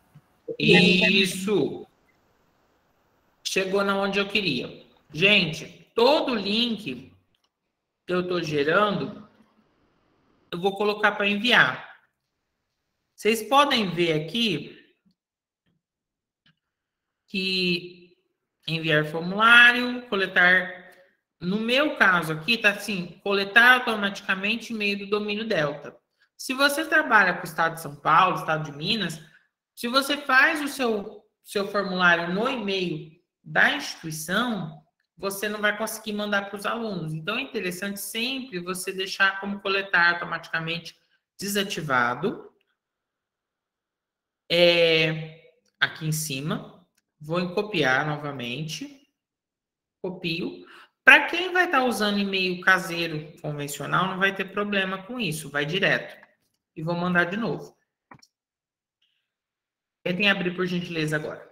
Isso! Chegou na onde eu queria. Gente, todo link que eu estou gerando, eu vou colocar para enviar. Vocês podem ver aqui que enviar formulário, coletar. No meu caso aqui, tá assim, coletar automaticamente e-mail do domínio Delta. Se você trabalha com o estado de São Paulo, estado de Minas, se você faz o seu formulário no e-mail da instituição, você não vai conseguir mandar para os alunos. Então, é interessante sempre você deixar como coletar automaticamente desativado. Aqui em cima. Vou em copiar novamente. Copio. Para quem vai estar usando e-mail caseiro convencional, não vai ter problema com isso. Vai direto. E vou mandar de novo. Tentem abrir, por gentileza, agora.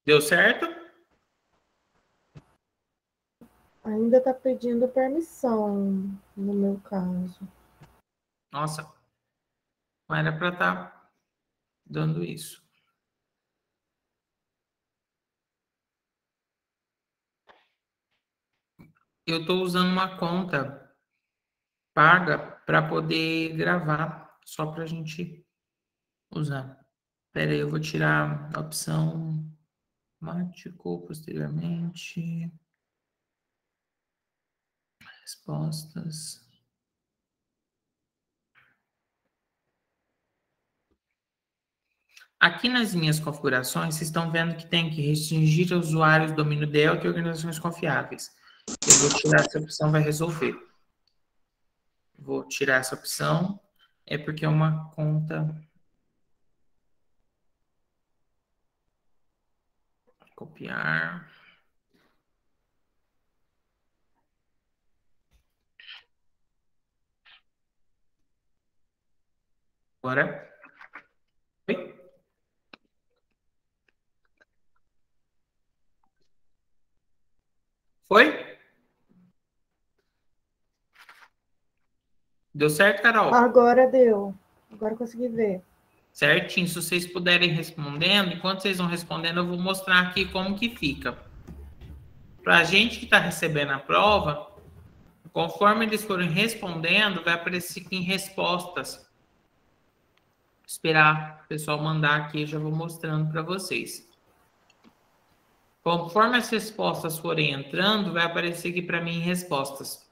Deu certo? Ainda está pedindo permissão, no meu caso. Nossa. Não era para estar dando isso. eu estou usando uma conta paga para poder gravar, só para a gente usar. Espera aí, eu vou tirar a opção automático posteriormente. Respostas. Aqui nas minhas configurações, vocês estão vendo que tem que restringir usuários domínio Delta e organizações confiáveis. Eu vou tirar essa opção, vai resolver. Vou tirar essa opção, é porque é uma conta... Copiar. Agora. Oi? Foi? Deu certo, Carol? Agora deu. Agora eu consegui ver. Certinho. Se vocês puderem respondendo, enquanto vocês vão respondendo, eu vou mostrar aqui como que fica. Para a gente que está recebendo a prova, conforme eles forem respondendo, vai aparecer aqui em respostas. Esperar o pessoal mandar aqui, eu já vou mostrando para vocês. Conforme as respostas forem entrando, vai aparecer aqui para mim em respostas.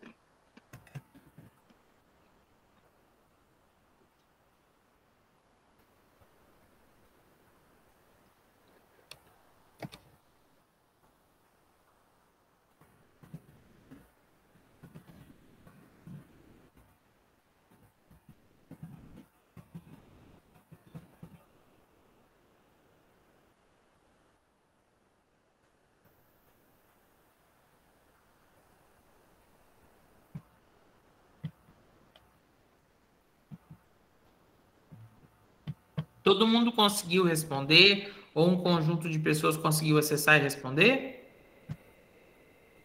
Todo mundo conseguiu responder? Ou um conjunto de pessoas conseguiu acessar e responder?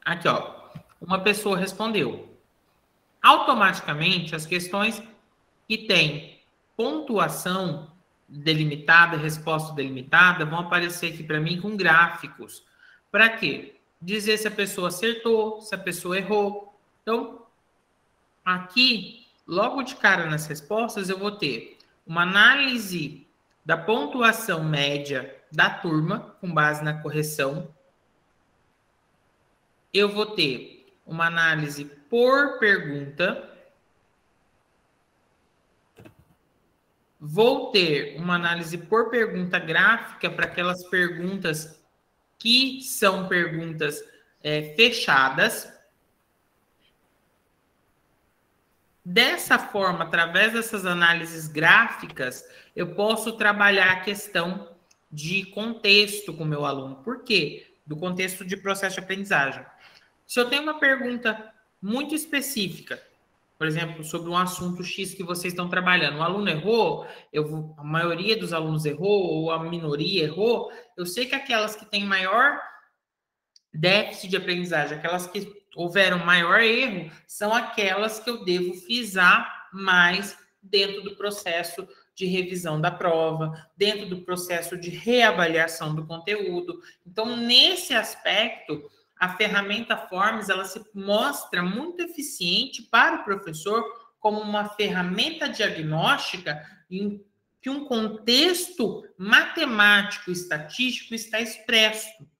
Aqui, ó. Uma pessoa respondeu. Automaticamente, as questões que têm pontuação delimitada, resposta delimitada, vão aparecer aqui para mim com gráficos. Para quê? Dizer se a pessoa acertou, se a pessoa errou. Então, aqui, logo de cara nas respostas, eu vou ter uma análise da pontuação média da turma, com base na correção. Eu vou ter uma análise por pergunta. Vou ter uma análise por pergunta gráfica para aquelas perguntas que são perguntas fechadas. Dessa forma, através dessas análises gráficas, eu posso trabalhar a questão de contexto com o meu aluno. Por quê? Do contexto de processo de aprendizagem. Se eu tenho uma pergunta muito específica, por exemplo, sobre um assunto X que vocês estão trabalhando, o aluno errou, a maioria dos alunos errou, ou a minoria errou, eu sei que aquelas que têm maior déficit de aprendizagem, aquelas que houveram maior erro, são aquelas que eu devo frisar mais dentro do processo de revisão da prova, dentro do processo de reavaliação do conteúdo. Então, nesse aspecto, a ferramenta Forms, ela se mostra muito eficiente para o professor como uma ferramenta diagnóstica em que um contexto matemático, estatístico está expresso.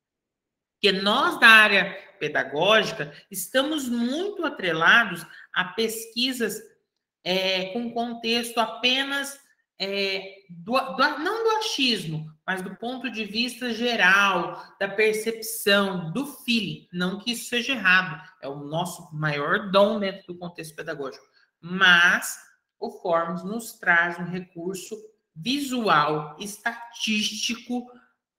Porque nós, da área pedagógica, estamos muito atrelados a pesquisas com contexto apenas, não do achismo, mas do ponto de vista geral, da percepção, do feeling. Não que isso seja errado, é o nosso maior dom dentro do contexto pedagógico. Mas o Forms nos traz um recurso visual, estatístico,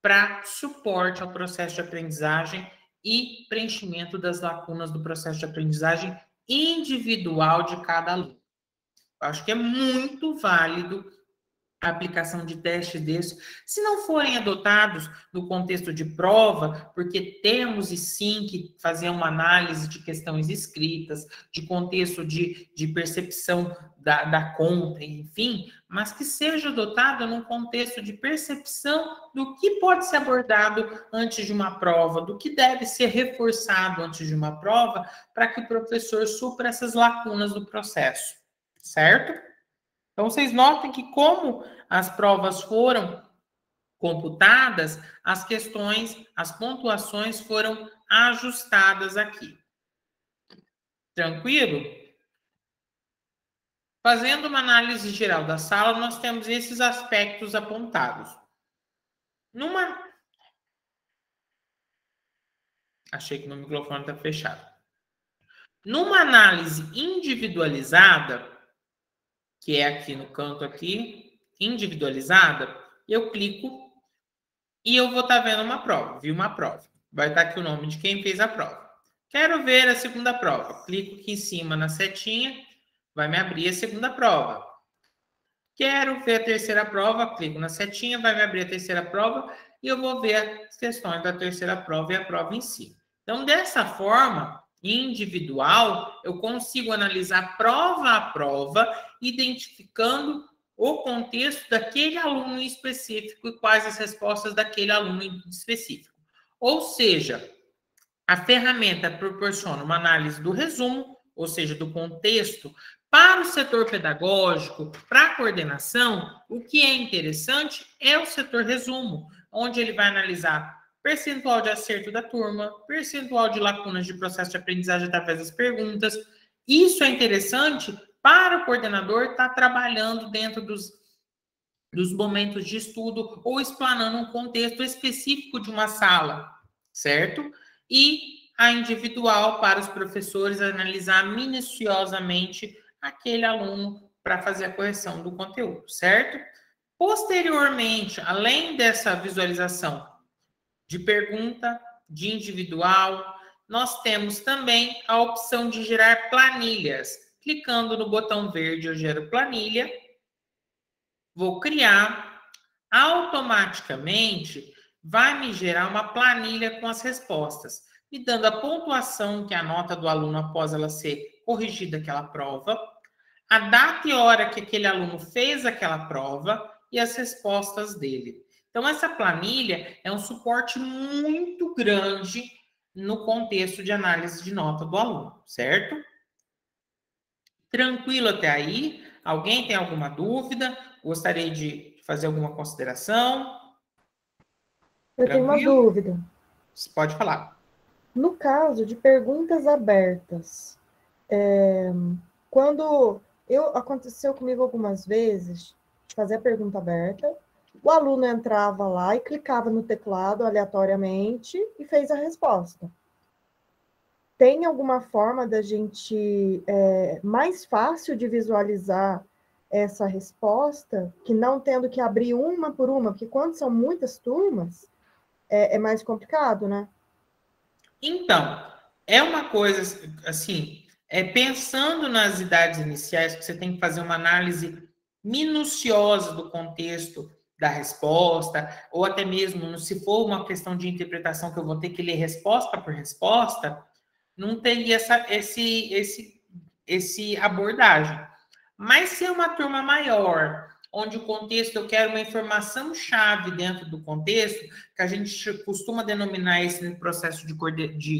para suporte ao processo de aprendizagem e preenchimento das lacunas do processo de aprendizagem individual de cada aluno. Eu acho que é muito válido a aplicação de testes desses, se não forem adotados no contexto de prova, porque temos e sim que fazer uma análise de questões escritas, de contexto de percepção da conta, enfim, mas que seja adotado num contexto de percepção do que pode ser abordado antes de uma prova, do que deve ser reforçado antes de uma prova, para que o professor supra essas lacunas do processo, certo? Então, vocês notem que como as provas foram computadas, as questões, as pontuações foram ajustadas aqui. Tranquilo? Fazendo uma análise geral da sala, nós temos esses aspectos apontados. Achei que o meu microfone está fechado. Numa análise individualizada, que é aqui no canto aqui, individualizada, eu clico e eu vou estar vendo uma prova, vi uma prova. Vai estar aqui o nome de quem fez a prova. Quero ver a segunda prova. Clico aqui em cima na setinha, vai me abrir a segunda prova. Quero ver a terceira prova, clico na setinha, vai me abrir a terceira prova e eu vou ver as questões da terceira prova e a prova em si. Então, dessa forma individual, eu consigo analisar prova a prova, identificando o contexto daquele aluno em específico e quais as respostas daquele aluno em específico. Ou seja, a ferramenta proporciona uma análise do resumo, ou seja, do contexto, para o setor pedagógico, para a coordenação. O que é interessante é o setor resumo, onde ele vai analisar percentual de acerto da turma, percentual de lacunas de processo de aprendizagem através das perguntas. Isso é interessante para o coordenador estar trabalhando dentro dos momentos de estudo ou explanando um contexto específico de uma sala, certo? E a individual para os professores analisar minuciosamente aquele aluno para fazer a correção do conteúdo, certo? Posteriormente, além dessa visualização de pergunta, de individual, nós temos também a opção de gerar planilhas. Clicando no botão verde, eu gero planilha, vou criar, automaticamente vai me gerar uma planilha com as respostas, me dando a pontuação, que é a nota do aluno após ela ser corrigida aquela prova, a data e hora que aquele aluno fez aquela prova e as respostas dele. Então, essa planilha é um suporte muito grande no contexto de análise de nota do aluno, certo? Tranquilo até aí? Alguém tem alguma dúvida? Gostaria de fazer alguma consideração? Eu tenho uma dúvida. Você pode falar. No caso de perguntas abertas, quando aconteceu comigo algumas vezes, de fazer a pergunta aberta, o aluno entrava lá e clicava no teclado aleatoriamente e fez a resposta. Tem alguma forma da gente mais fácil de visualizar essa resposta, que não tendo que abrir uma por uma, porque quando são muitas turmas, é mais complicado, né? Então, é uma coisa, assim, pensando nas idades iniciais, que você tem que fazer uma análise minuciosa do contexto da resposta, ou até mesmo, se for uma questão de interpretação que eu vou ter que ler resposta por resposta, não teria esse abordagem. Mas se é uma turma maior, onde o contexto, eu quero uma informação-chave dentro do contexto, que a gente costuma denominar esse processo de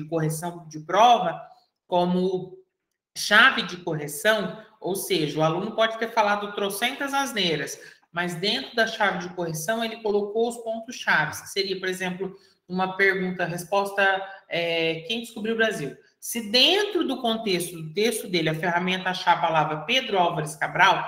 correção de prova como chave de correção, ou seja, o aluno pode ter falado trocentas asneiras, mas dentro da chave de correção ele colocou os pontos-chave, que seria, por exemplo, uma pergunta, resposta, quem descobriu o Brasil? Se dentro do contexto do texto dele a ferramenta achar a palavra Pedro Álvares Cabral,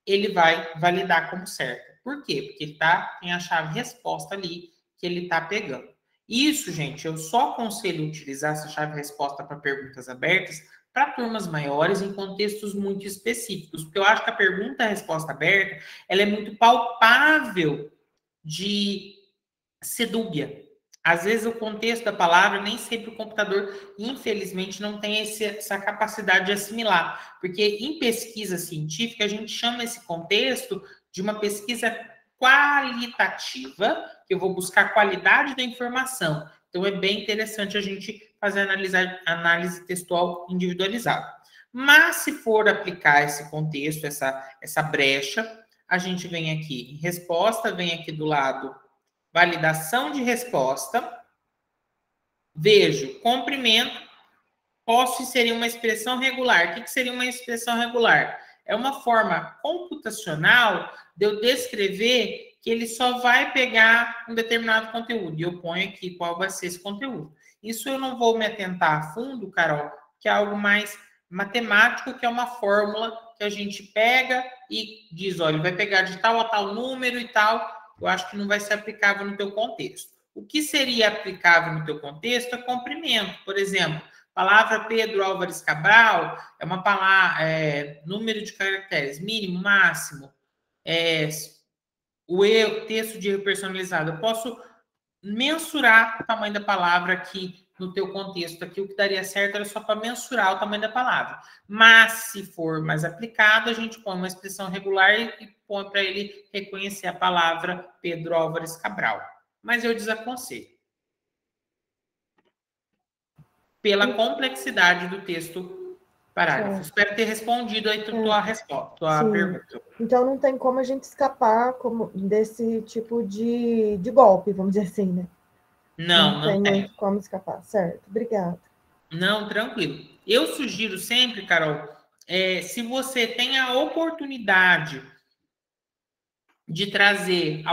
ele vai validar como certo. Por quê? Porque ele tem a chave resposta ali que ele está pegando. Isso, gente, eu só aconselho utilizar essa chave resposta para perguntas abertas para turmas maiores em contextos muito específicos, porque eu acho que a pergunta e a resposta aberta ela é muito palpável de ser dúbia. Às vezes o contexto da palavra, nem sempre o computador, infelizmente, não tem essa capacidade de assimilar. Porque em pesquisa científica, a gente chama esse contexto de uma pesquisa qualitativa, que eu vou buscar a qualidade da informação. Então, é bem interessante a gente fazer análise textual individualizada. Mas, se for aplicar esse contexto, essa brecha, a gente vem aqui em resposta, vem aqui do lado validação de resposta, vejo comprimento, posso inserir uma expressão regular. O que seria uma expressão regular? É uma forma computacional de eu descrever que ele só vai pegar um determinado conteúdo. E eu ponho aqui qual vai ser esse conteúdo. Isso eu não vou me atentar a fundo, Carol, que é algo mais matemático, que é uma fórmula que a gente pega e diz, olha, ele vai pegar de tal a tal número e tal. Eu acho que não vai ser aplicável no teu contexto. O que seria aplicável no teu contexto é comprimento. Por exemplo, palavra Pedro Álvares Cabral é uma palavra, número de caracteres, mínimo, máximo, o texto de personalizado. Eu posso mensurar o tamanho da palavra aqui no teu contexto. Aqui o que daria certo era só para mensurar o tamanho da palavra. Mas, se for mais aplicado, a gente põe uma expressão regular e põe para ele reconhecer a palavra Pedro Álvares Cabral. Mas eu desaconselho. Pela complexidade do texto parágrafo. Espero ter respondido aí tua pergunta. Então, não tem como a gente escapar desse tipo de golpe, vamos dizer assim, né? Não tem muito como escapar. Certo, obrigada. Não, tranquilo. Eu sugiro sempre, Carol, se você tem a oportunidade de trazer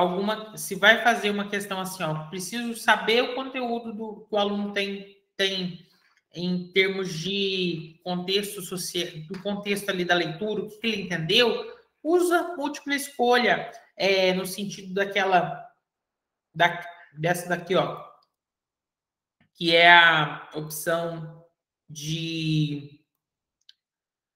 se vai fazer uma questão assim, ó, preciso saber o conteúdo que o aluno tem em termos de contexto social, do contexto ali da leitura, o que ele entendeu, usa múltipla escolha, no sentido dessa daqui, ó, que é a opção de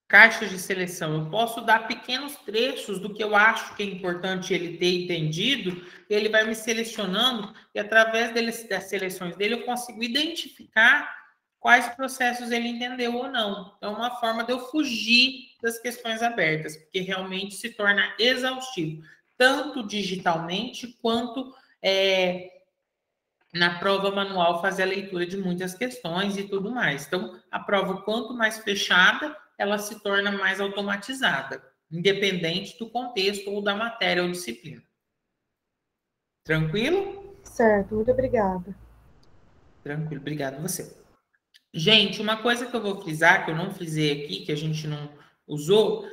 caixas de seleção. Eu posso dar pequenos trechos do que eu acho que é importante ele ter entendido, e ele vai me selecionando, e através das seleções dele eu consigo identificar quais processos ele entendeu ou não. Então, é uma forma de eu fugir das questões abertas, porque realmente se torna exaustivo, tanto digitalmente quanto na prova manual fazer a leitura de muitas questões e tudo mais. Então, a prova, quanto mais fechada, ela se torna mais automatizada, independente do contexto ou da matéria ou disciplina. Tranquilo? Certo, muito obrigada. Tranquilo, obrigado a você. Gente, uma coisa que eu vou frisar, que eu não frisei aqui, que a gente não usou,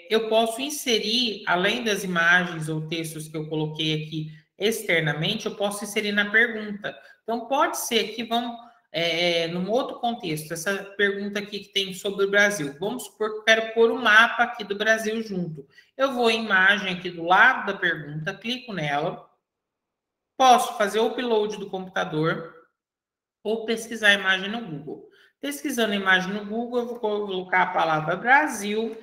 eu posso inserir, além das imagens ou textos que eu coloquei aqui externamente, eu posso inserir na pergunta. Então, pode ser que num outro contexto, essa pergunta aqui que tem sobre o Brasil. Vamos supor que eu quero pôr um mapa aqui do Brasil junto. Eu vou em imagem aqui do lado da pergunta, clico nela, posso fazer o upload do computador ou pesquisar a imagem no Google. Pesquisando a imagem no Google, eu vou colocar a palavra Brasil,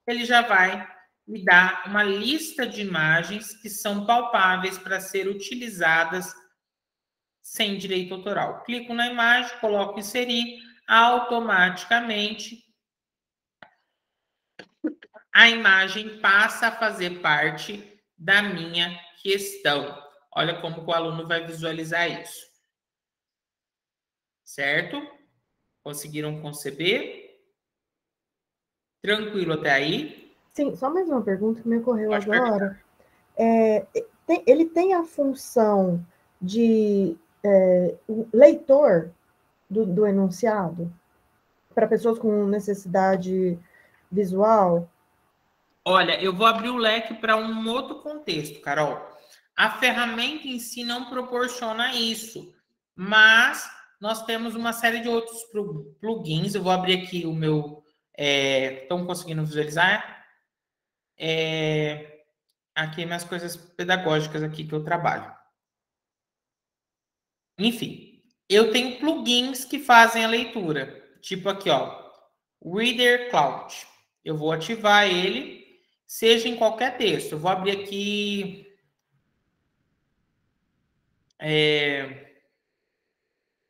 ele já vai me dar uma lista de imagens que são palpáveis para ser utilizadas sem direito autoral. Clico na imagem, coloco inserir, automaticamente a imagem passa a fazer parte da minha questão. Olha como o aluno vai visualizar isso. Certo? Conseguiram conceber? Tranquilo até aí? Sim, só mais uma pergunta que me ocorreu agora. Ele tem a função de leitor do enunciado para pessoas com necessidade visual? Olha, eu vou abrir o leque para um outro contexto, Carol. A ferramenta em si não proporciona isso, mas nós temos uma série de outros plugins. Eu vou abrir aqui o meu... Estão conseguindo visualizar? Aqui minhas coisas pedagógicas aqui que eu trabalho. Enfim, eu tenho plugins que fazem a leitura. Tipo aqui, ó, Reader Cloud. Eu vou ativar ele, seja em qualquer texto. Eu vou abrir aqui...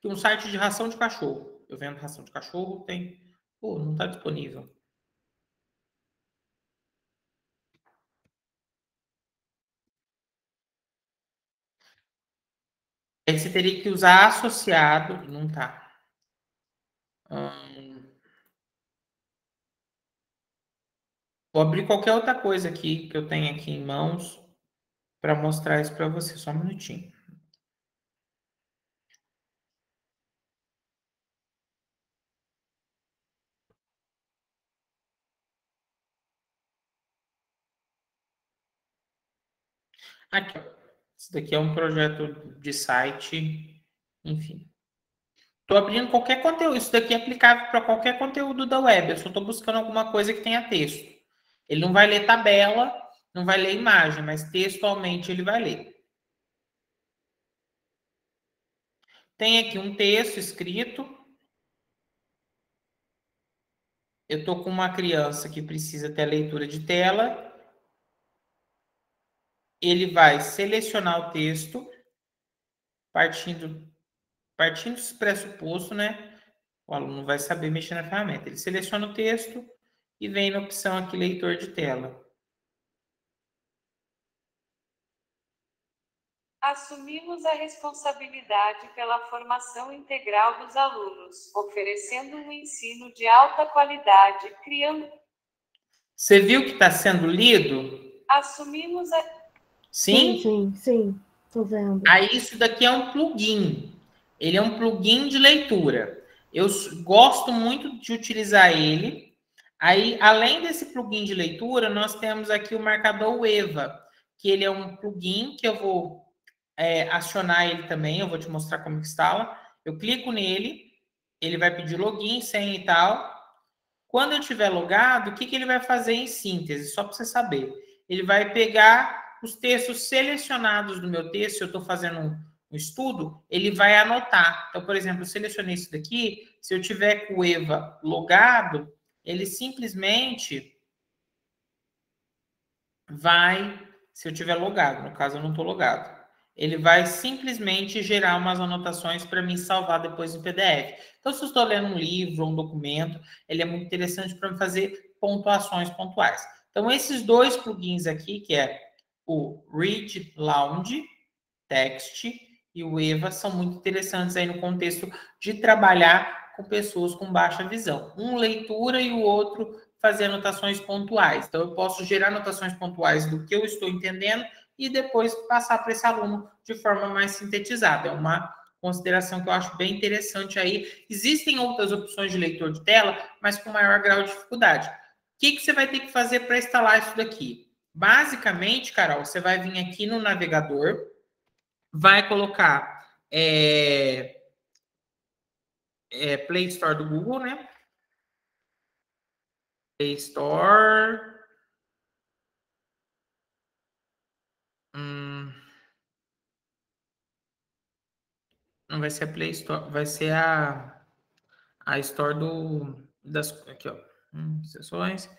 um site de ração de cachorro. Eu vendo ração de cachorro, tem... Pô, não está disponível. Aí você teria que usar associado, não tá. Vou abrir qualquer outra coisa aqui que eu tenho aqui em mãos para mostrar isso para você. Só um minutinho. Aqui, ó. Isso daqui é um projeto de site, enfim. Estou abrindo qualquer conteúdo. Isso daqui é aplicável para qualquer conteúdo da web. Eu só estou buscando alguma coisa que tenha texto. Ele não vai ler tabela, não vai ler imagem, mas textualmente ele vai ler. Tem aqui um texto escrito. Eu estou com uma criança que precisa ter a leitura de tela. Ele vai selecionar o texto, partindo desse pressuposto, né? O aluno vai saber mexer na ferramenta. Ele seleciona o texto e vem na opção aqui, leitor de tela. Assumimos a responsabilidade pela formação integral dos alunos, oferecendo um ensino de alta qualidade, criando... Você viu que está sendo lido? Assumimos a... Sim? Sim. Estou vendo. Aí isso daqui é um plugin. Ele é um plugin de leitura. Eu gosto muito de utilizar ele. Aí, além desse plugin de leitura, nós temos aqui o marcador EVA, que ele é um plugin que eu vou acionar ele também. Eu vou te mostrar como que instala. Eu clico nele, ele vai pedir login, senha e tal. Quando eu estiver logado, o que ele vai fazer em síntese? Só para você saber. Ele vai pegar os textos selecionados do meu texto, se eu estou fazendo um estudo, ele vai anotar. Então, por exemplo, eu selecionei isso daqui, se eu tiver com o EVA logado, ele simplesmente vai, se eu tiver logado, no caso eu não estou logado, ele vai simplesmente gerar umas anotações para mim salvar depois em PDF. Então, se eu estou lendo um livro ou um documento, ele é muito interessante para me fazer pontuações pontuais. Então, esses dois plugins aqui, que é o Read Lounge Text e o EVA, são muito interessantes aí no contexto de trabalhar com pessoas com baixa visão. Um leitura e o outro fazer anotações pontuais. Então, eu posso gerar anotações pontuais do que eu estou entendendo e depois passar para esse aluno de forma mais sintetizada. É uma consideração que eu acho bem interessante aí. Existem outras opções de leitor de tela, mas com maior grau de dificuldade. O que você vai ter que fazer para instalar isso daqui? Basicamente, Carol, você vai vir aqui no navegador, vai colocar Play Store do Google, né? Play Store. Não vai ser a Play Store, vai ser a Store das... Aqui, ó. Extensões.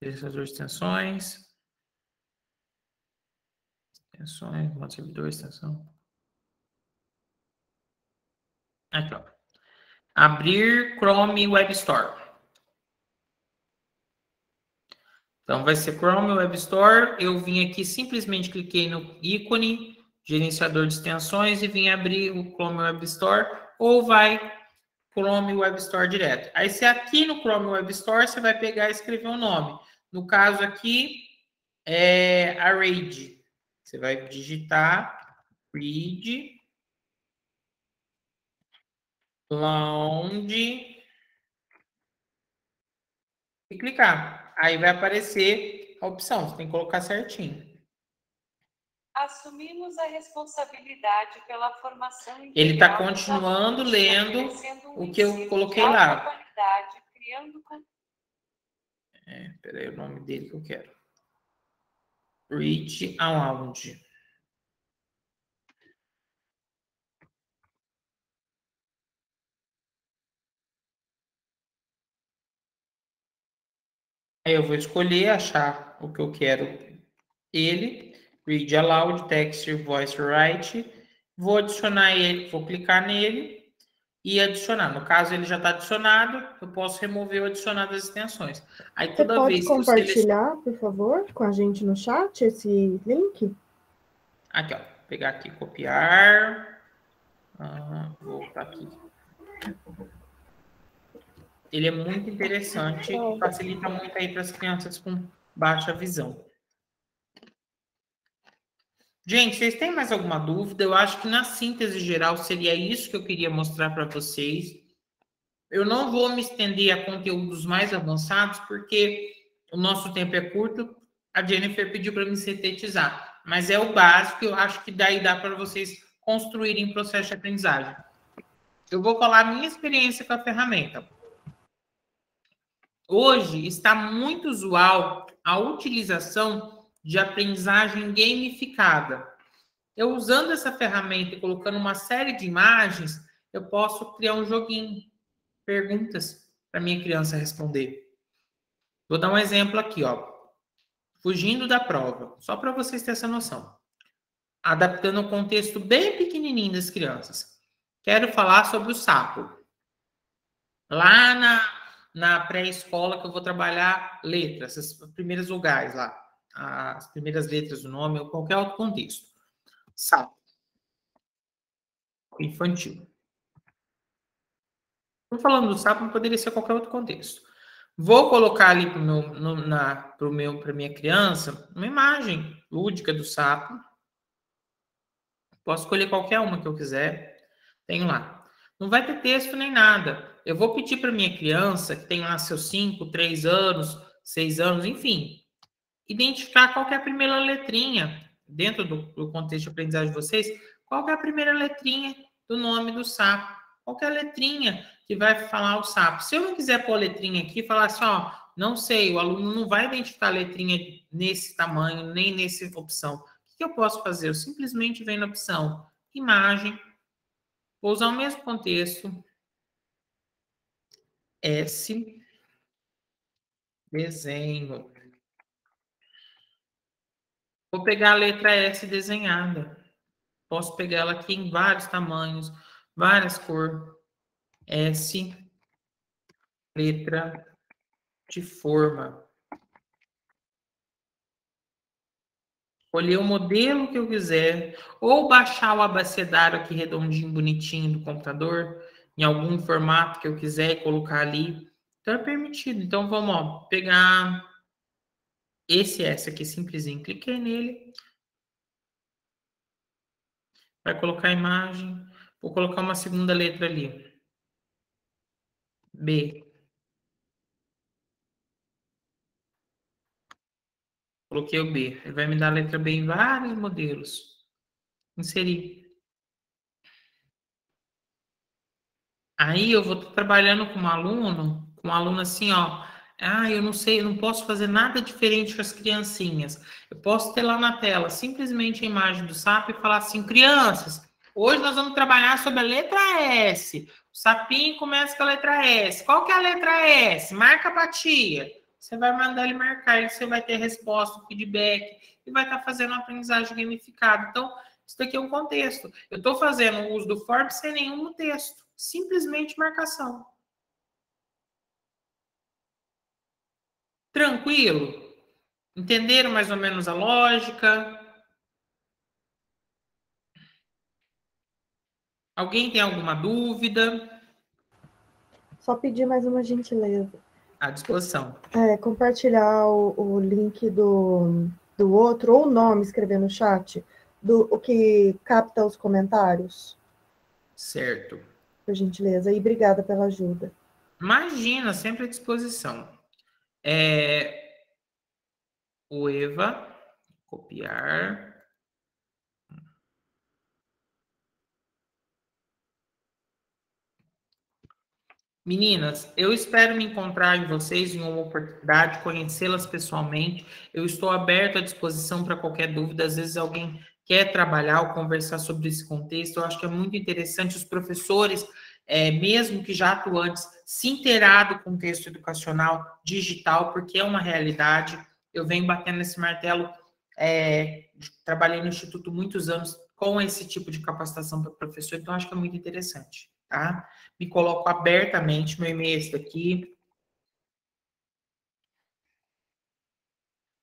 Gerenciador de extensões. Extensões, modo servidor, extensão. Aqui, ó. Abrir Chrome Web Store. Então, vai ser Chrome Web Store. Eu vim aqui, simplesmente cliquei no ícone, gerenciador de extensões, e vim abrir o Chrome Web Store, ou vai Chrome Web Store direto. Aí, se aqui no Chrome Web Store, você vai pegar e escrever um nome. No caso aqui, é a Read. Você vai digitar Read Lounge e clicar. Aí vai aparecer a opção. Você tem que colocar certinho. Assumimos a responsabilidade pela formação integral. Ele está continuando lendo o que eu coloquei lá. Qualidade, criando... Peraí, o nome dele que eu quero. Read Lounge. Aí eu vou escolher, achar o que eu quero. Ele, Read Aloud, Text, Voice Write. Vou adicionar ele, vou clicar nele e adicionar. No caso, ele já está adicionado, eu posso remover o adicionado das extensões. Aí toda Você vez pode que compartilhar, por favor, com a gente no chat esse link? Aqui, ó. Vou pegar aqui, copiar. Vou voltar aqui. Ele é muito interessante e facilita muito aí para as crianças com baixa visão. Gente, vocês têm mais alguma dúvida? Eu acho que na síntese geral seria isso que eu queria mostrar para vocês. Eu não vou me estender a conteúdos mais avançados, porque o nosso tempo é curto. A Jennifer pediu para me sintetizar, mas é o básico. Eu acho que daí dá para vocês construírem processo de aprendizagem. Eu vou falar a minha experiência com a ferramenta. Hoje está muito usual a utilização de aprendizagem gamificada. Eu usando essa ferramenta e colocando uma série de imagens, eu posso criar um joguinho, perguntas para minha criança responder. Vou dar um exemplo aqui, ó. Fugindo da prova, só para vocês terem essa noção. Adaptando o contexto bem pequenininho das crianças. Quero falar sobre o sapo. Lá na pré-escola que eu vou trabalhar letras, as primeiras vogais lá, as primeiras letras do nome, ou qualquer outro contexto. Sapo. Infantil. Estou falando do sapo, mas poderia ser qualquer outro contexto. Vou colocar ali para minha criança uma imagem lúdica do sapo. Posso escolher qualquer uma que eu quiser. Tenho lá. Não vai ter texto nem nada. Eu vou pedir para minha criança, que tem lá seus 5, 3 anos, 6 anos, enfim, identificar qual que é a primeira letrinha, dentro do contexto de aprendizagem de vocês, qual que é a primeira letrinha do nome do sapo. Qual que é a letrinha que vai falar o sapo? Se eu não quiser pôr a letrinha aqui, falar assim, ó, não sei, o aluno não vai identificar a letrinha nesse tamanho, nem nessa opção. O que eu posso fazer? Eu simplesmente venho na opção imagem, vou usar o mesmo contexto, S, desenho. Vou pegar a letra S desenhada. Posso pegar ela aqui em vários tamanhos, várias cores. S, letra de forma. Escolher o modelo que eu quiser, ou baixar o abecedário aqui redondinho, bonitinho do computador, em algum formato que eu quiser e colocar ali. Então, é permitido. Então, vamos ó, pegar esse S aqui, simplesinho. Cliquei nele. Vai colocar a imagem. Vou colocar uma segunda letra ali. B. Coloquei o B. Ele vai me dar a letra B em vários modelos. Inserir. Aí eu vou estar trabalhando com um aluno assim, ó. Eu não sei, eu não posso fazer nada diferente com as criancinhas. Eu posso ter lá na tela simplesmente a imagem do sapo e falar assim, crianças, hoje nós vamos trabalhar sobre a letra S. O sapinho começa com a letra S. Qual que é a letra S? Marca pra tia. Você vai mandar ele marcar, e você vai ter resposta, feedback, e vai estar fazendo uma aprendizagem gamificada. Então, isso daqui é um contexto. Eu estou fazendo o uso do form sem nenhum texto. Simplesmente marcação. Tranquilo? Entenderam mais ou menos a lógica? Alguém tem alguma dúvida? Só pedir mais uma gentileza. À disposição. Compartilhar o link do outro, ou o nome, escrever no chat, o que capta os comentários. Certo. Por gentileza. E obrigada pela ajuda. Imagina, sempre à disposição. O Eva, copiar. Meninas, eu espero me encontrar em vocês em uma oportunidade, conhecê-las pessoalmente. Eu estou aberto à disposição para qualquer dúvida. Às vezes alguém quer trabalhar ou conversar sobre esse contexto. Eu acho que é muito interessante os professores, mesmo que já atuantes, se inteirar do contexto educacional digital, porque é uma realidade. Eu venho batendo nesse martelo, trabalhei no Instituto muitos anos com esse tipo de capacitação para professor, então acho que é muito interessante, tá? Me coloco abertamente, meu e-mail é esse daqui.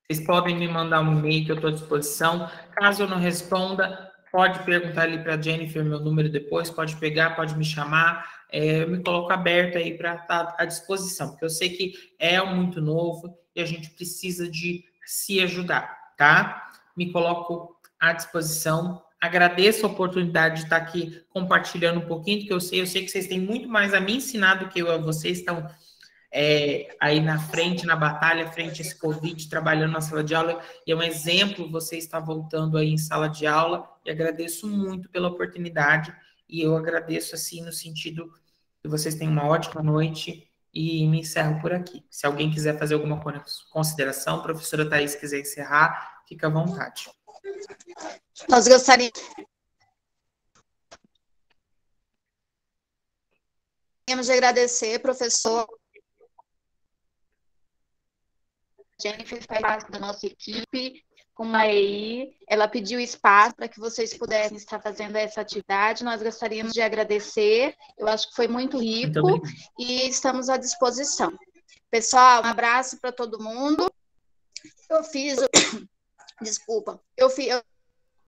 Vocês podem me mandar um e-mail que eu estou à disposição. Caso eu não responda, pode perguntar ali para a Jennifer meu número depois, pode pegar, pode me chamar, eu me coloco aberto aí para estar à disposição, porque eu sei que é muito novo e a gente precisa de se ajudar, tá? Me coloco à disposição, agradeço a oportunidade de estar aqui compartilhando um pouquinho do que eu sei que vocês têm muito mais a me ensinar do que eu a vocês, estão aí na frente, na batalha, frente a esse Covid, trabalhando na sala de aula, e é um exemplo, você está voltando aí em sala de aula, e agradeço muito pela oportunidade, e eu agradeço, assim, no sentido que vocês tenham uma ótima noite, e me encerro por aqui. Se alguém quiser fazer alguma consideração, a professora Thaís quiser encerrar, fica à vontade. Nós gostaríamos de agradecer, professor. Jennifer faz parte da nossa equipe, com a EI, ela pediu espaço para que vocês pudessem estar fazendo essa atividade, nós gostaríamos de agradecer, eu acho que foi muito rico, e estamos à disposição. Pessoal, um abraço para todo mundo. Desculpa, eu fiz